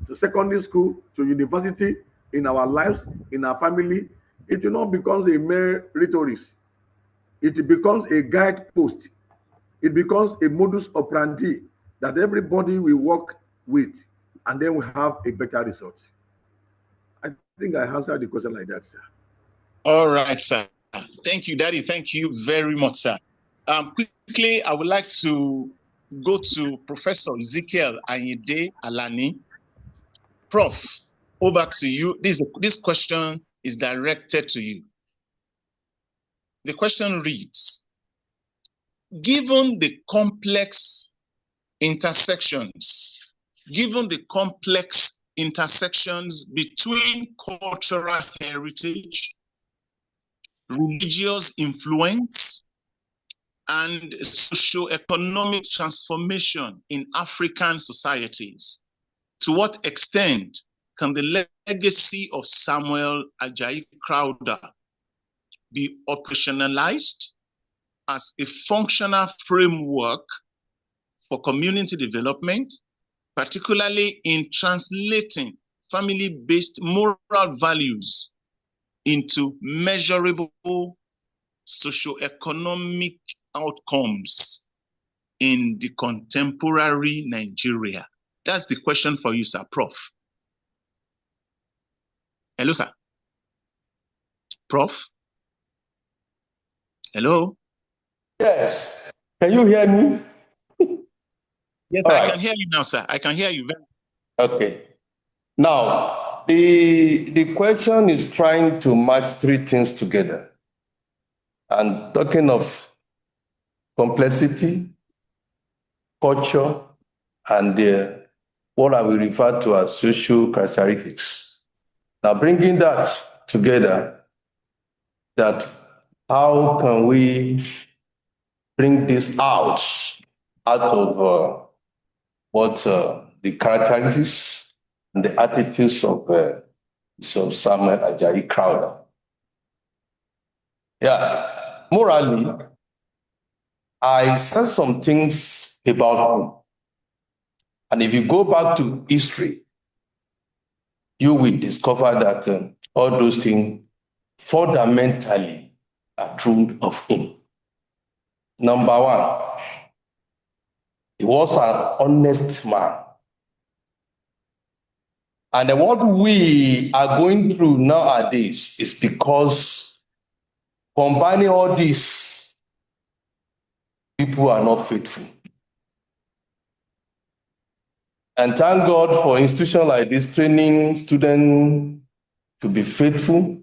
to secondary school to university in our lives, in our family, it will not become a mere rhetoric. It becomes a guidepost. It becomes a modus operandi that everybody will work with, and then we have a better result. I think I answered the question like that, sir. All right, sir. Thank you, Daddy. Thank you very much, sir. Quickly, I would like to go to Professor Ezekiel Ayinde Alani. Prof, over to you. This question is directed to you. The question reads, given the complex intersections between cultural heritage, religious influence, and socio-economic transformation in African societies. To what extent can the legacy of Samuel Ajayi Crowther be operationalized as a functional framework for community development, particularly in translating family-based moral values into measurable socio-economic outcomes in the contemporary Nigeria? That's the question for you, sir. Prof. Hello, sir. Prof. Hello. Yes. Can you hear me? Yes, All I right. can hear you now, sir. I can hear you very Okay. Now, the question is trying to match three things together. And talking of complexity, culture, and what I will refer to as social characteristics. Now, bringing that together, that how can we bring this out of what the characteristics and the attitudes of Samuel Ajayi Crowther. Yeah, morally, I said some things about him. And if you go back to history, you will discover that all those things fundamentally are true of him. Number one, he was an honest man. And what we are going through nowadays is because combining all these, people are not faithful. And thank God for institutions like this, training students to be faithful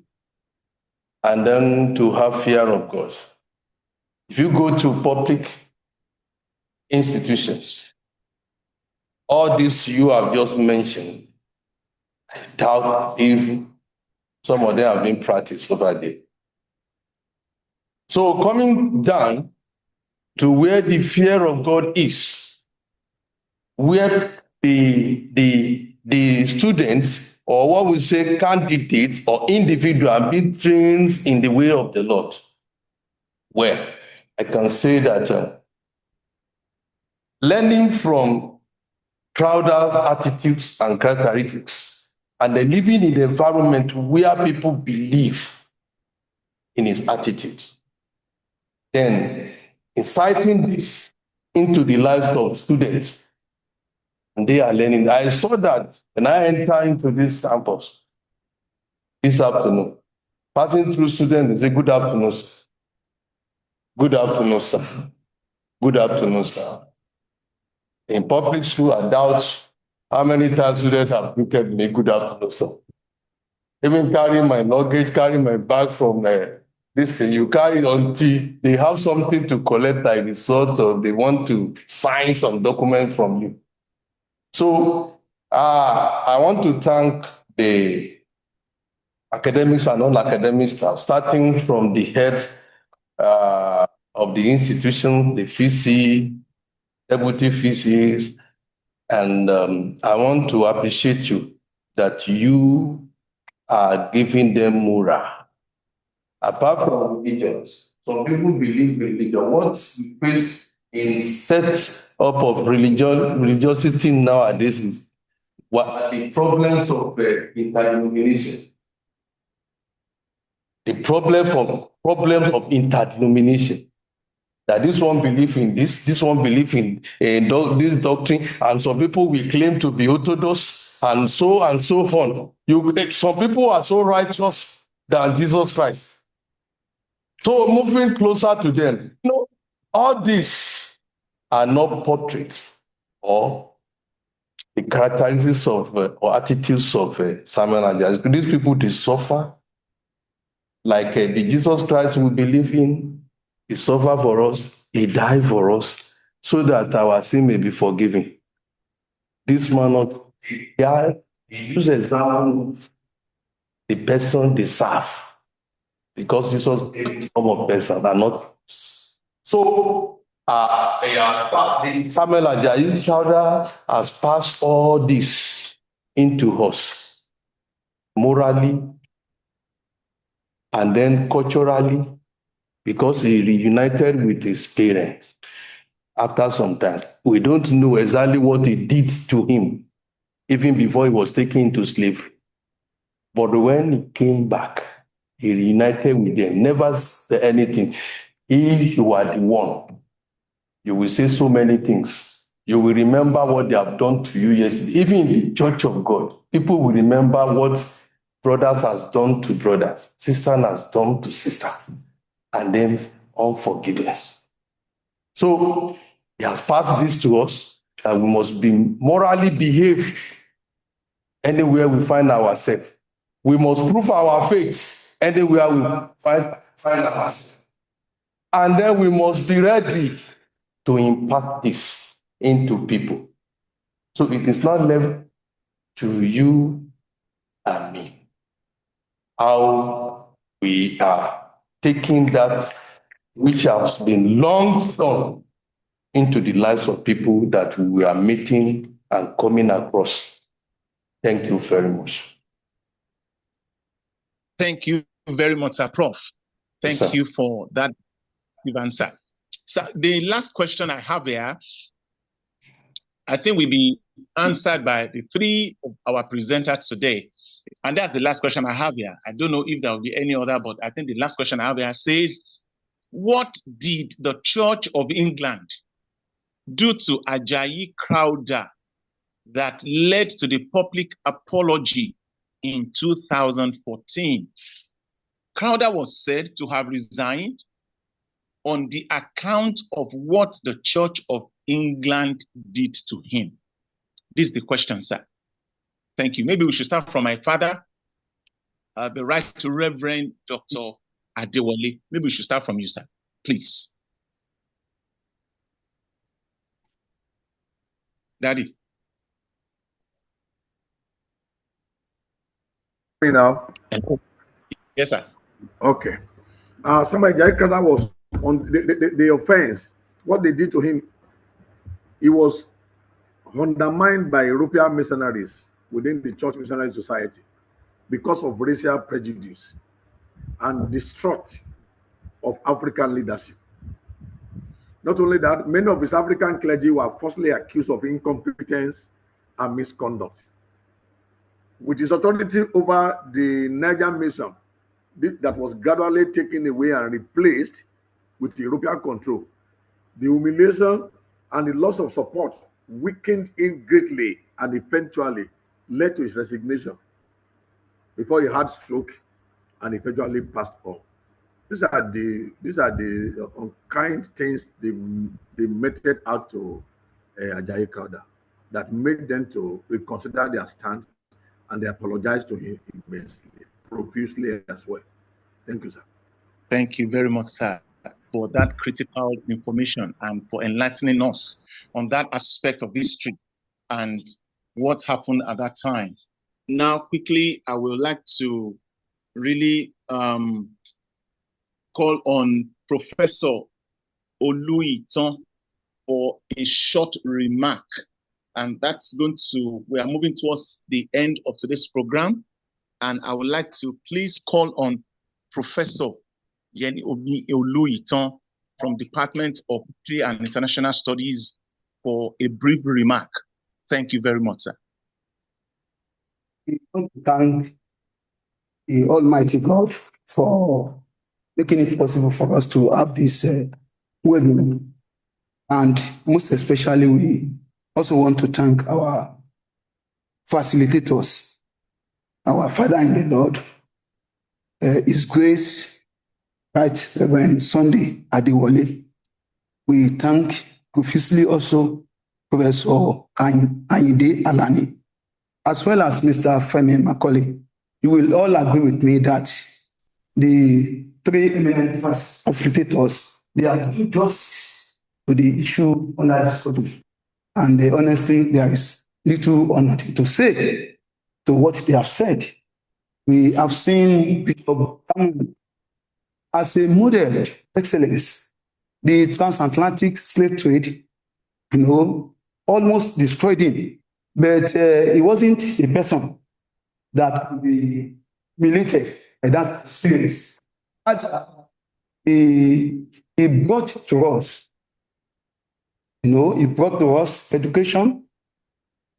and then to have fear of God. If you go to public institutions, all this you have just mentioned, I doubt if some of them have been practiced over there. So coming down to where the fear of God is, where the students, or what we say candidates or individual, are being trained in the way of the Lord. Well, I can say that learning from Crowther's attitudes and characteristics, and then living in the environment where people believe in his attitude, then inciting this into the lives of students, and they are learning. I saw that when I entered into this campus this afternoon, passing through students, they say, "Good afternoon, sir. Good afternoon, sir. Good afternoon, sir." In public school, I doubt how many times students have greeted me, "Good afternoon, sir." Even carrying my luggage, carrying my bag from this thing, you carry it until they have something to collect, like the sort of they want to sign some document from you. So I want to thank the academics and non-academic staff, starting from the head of the institution, the VC, deputy VCs, and I want to appreciate you that you are giving them morale. Apart from religions, some people believe religion. What we face in set up of religiosity nowadays is what are the problems of interdenomination. The problems of interdenomination. That this one believe in this one believe in this doctrine, and some people will claim to be orthodox, and so on. Some people are so righteous than Jesus Christ. So moving closer to them, all these are not portraits or the characteristics of or attitudes of Samuel Ajayi. These people, they suffer like the Jesus Christ we believe in. He suffered for us, he died for us, so that our sin may be forgiven. This man of God, he used example the person they serve, because Jesus gave some of person are not So Samuel Ajayi Crowther has passed all this into us, morally and then culturally, because he reunited with his parents. After some time, we don't know exactly what he did to him, even before he was taken into slavery. But when he came back, he reunited with them, never said anything. If you are the one, you will say so many things. You will remember what they have done to you yesterday. Even in the church of God, people will remember what brothers has done to brothers, sister has done to sister, and then unforgiveness. So he has passed this to us, that we must be morally behaved anywhere we find ourselves. We must prove our faith anywhere we find ourselves. And then we must be ready to impart this into people. So it is not left to you and me how we are taking that which has been long done into the lives of people that we are meeting and coming across. Thank you very much. Thank you very much, Sir Prof. Thank Yes, you for that answer. So the last question I have here, I think will be answered by the three of our presenters today. And that's the last question I have here. I don't know if there will be any other, but I think the last question I have here says, what did the Church of England do to Ajayi Crowther that led to the public apology in 2014? Crowther was said to have resigned on the account of what the Church of England did to him. This is the question, sir. Thank you. Maybe we should start from my father, the Right to Reverend Dr. Adewale. Maybe we should start from you, sir, please. Daddy. Me now? Yes, sir. Okay. Somebody, Ajayi Crowther was on the offense. What they did to him, he was undermined by European missionaries within the Church Missionary Society because of racial prejudice and distrust of African leadership. Not only that, many of his African clergy were falsely accused of incompetence and misconduct. With his authority over the Niger Mission that was gradually taken away and replaced with European control, the humiliation and the loss of support weakened him greatly and eventually led to his resignation before he had stroke and eventually passed on. These are the unkind things they meted out to Ajayi Crowther that made them to reconsider their stand, and they apologized to him immensely, profusely as well. Thank you, sir. Thank you very much, sir, for that critical information and for enlightening us on that aspect of history and what happened at that time. Now, quickly, I would like to really call on Professor Oluyitan for a short remark. And that's we are moving towards the end of today's program. And I would like to please call on Professor Yeni Oluyitan from Department of History and International Studies for a brief remark. Thank you very much, sir. We want to thank the Almighty God for making it possible for us to have this webinar. And most especially, we also want to thank our facilitators, our Father in the Lord, His Grace, Right Reverend Sunday Adewale. We thank profusely also Professor Ayinde Alani, as well as Mr. Femi Macaulay. You will all agree with me that the three eminent facilitators, they are doing justice to the issue under discussion. And honestly, there is little or nothing to say to what they have said. We have seen Bishop as a model of excellence the transatlantic slave trade, almost destroyed him. But he wasn't a person that could be related by that experience. He brought to us, he brought to us education.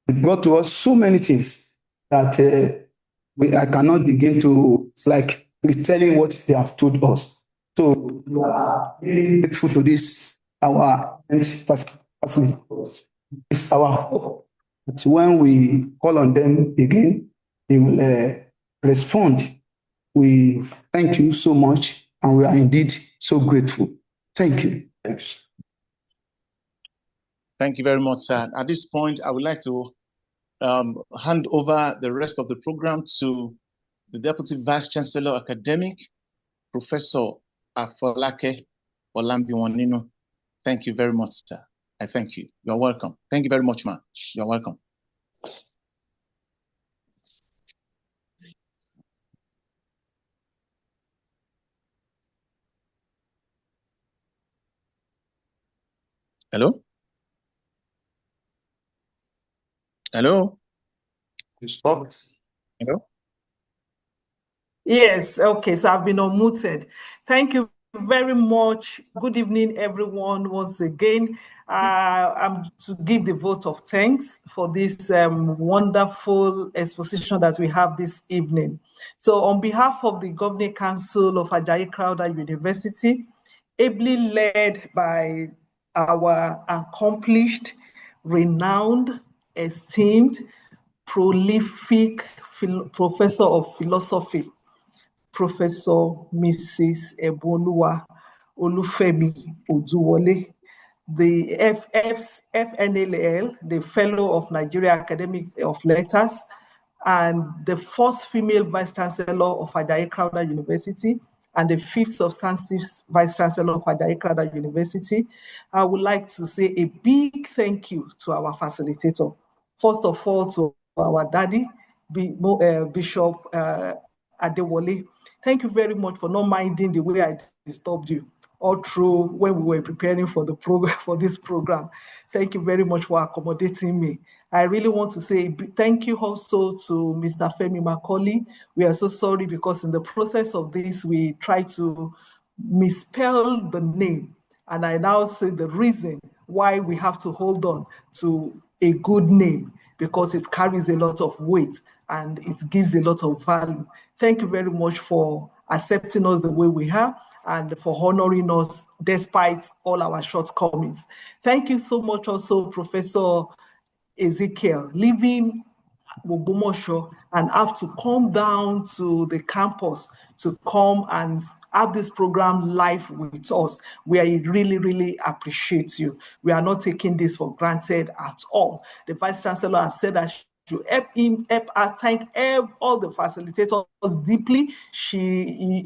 He brought to us so many things that I cannot begin to retelling what they have told us. So we are very grateful to this our facility. It's our hope that when we call on them again, they will respond. We thank you so much, and we are indeed so grateful. Thank you. Thanks. Thank you very much, sir. At this point, I would like to hand over the rest of the program to the Deputy Vice Chancellor Academic, Professor Afolake Olambiwaninu. Thank you very much, sir. I thank you. You're welcome. Thank you very much, ma'am. You're welcome. Hello? Hello? You stopped. Hello? Yes, okay, so I've been unmuted. Thank you very much. Good evening, everyone, once again. I'm to give the vote of thanks for this wonderful exposition that we have this evening. So on behalf of the Governing Council of Ajayi Crowther University, ably led by our accomplished, renowned, esteemed, prolific professor of philosophy, Professor Mrs. Eboluwa Olufemi Oduwole, the FNLL, the Fellow of Nigeria Academy of Letters, and the first female Vice Chancellor of Ajayi Crowther University, and the fifth substantive Vice Chancellor of Ajayi Crowther University. I would like to say a big thank you to our facilitator. First of all, to our daddy, Bishop Adewale. Thank you very much for not minding the way I disturbed you all through when we were preparing for the program, for this program. Thank you very much for accommodating me. I really want to say thank you also to Mr. Femi Macaulay. We are so sorry because in the process of this, we tried to misspell the name. And I now say the reason why we have to hold on to a good name, because it carries a lot of weight and it gives a lot of value. Thank you very much for accepting us the way we are and for honoring us despite all our shortcomings. Thank you so much also, Professor Ezekiel, leaving Ogbomoso and have to come down to the campus to come and have this program live with us. We really, really appreciate you. We are not taking this for granted at all. The Vice Chancellor has said that to help him, help her, thank all the facilitators deeply. She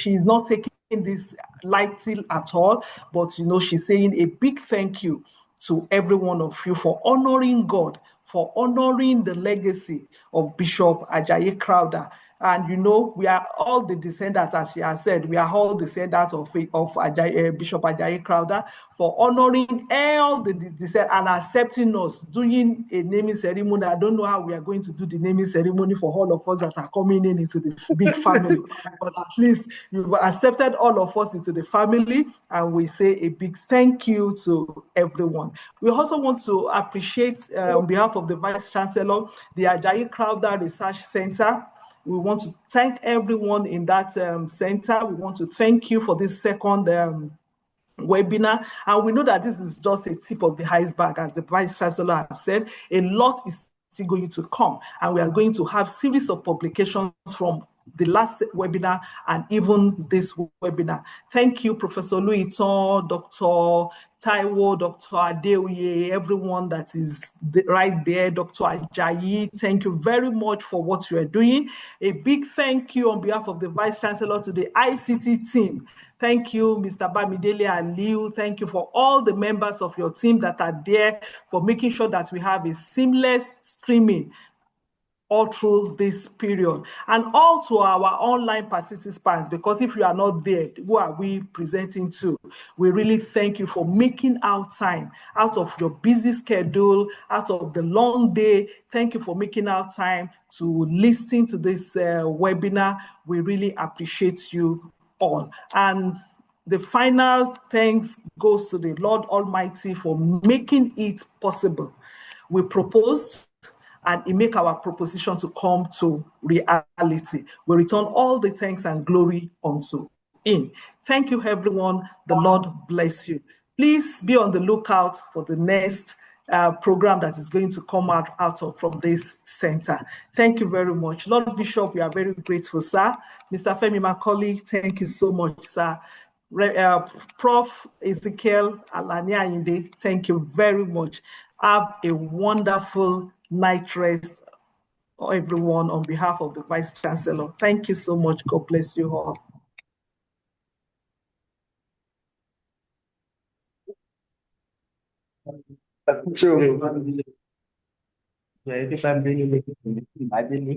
is not taking this lightly at all, but she's saying a big thank you to every one of you for honoring God, for honoring the legacy of Bishop Ajayi Crowther. And we are all the descendants, as she has said, we are all descendants of Bishop Ajayi Crowther, for honoring all the descendants and accepting us, doing a naming ceremony. I don't know how we are going to do the naming ceremony for all of us that are coming into the big family, but at least you've accepted all of us into the family, and we say a big thank you to everyone. We also want to appreciate, on behalf of the Vice Chancellor, the Ajayi Crowther Research Center. We want to thank everyone in that center. We want to thank you for this second webinar. And we know that this is just a tip of the iceberg, as the Vice Chancellor has said. A lot is still going to come, and we are going to have series of publications from the last webinar and even this webinar. Thank you, Professor Luiton, Dr. Taiwo, Dr. Adeoye, everyone that is right there, Dr. Ajayi, thank you very much for what you are doing. A big thank you on behalf of the Vice Chancellor to the ICT team. Thank you, Mr. Bamidele Aliu. Thank you for all the members of your team that are there for making sure that we have a seamless streaming all through this period, and all to our online participants, because if you are not there, who are we presenting to? We really thank you for making out time out of your busy schedule, out of the long day. Thank you for making out time to listen to this webinar. We really appreciate you all. And the final thanks goes to the Lord Almighty for making it possible. We proposed, and it make our proposition to come to reality. We return all the thanks and glory unto Him. Thank you, everyone. The Lord bless you. Please be on the lookout for the next program that is going to come out from this center. Thank you very much. Lord Bishop, we are very grateful, sir. Mr. Femi Macaulay, thank you so much, sir. Prof. Ezekiel Alani Ayinde, thank you very much. Have a wonderful night rest, everyone, on behalf of the Vice Chancellor. Thank you so much. God bless you all. Yeah, if I'm doing it, I didn't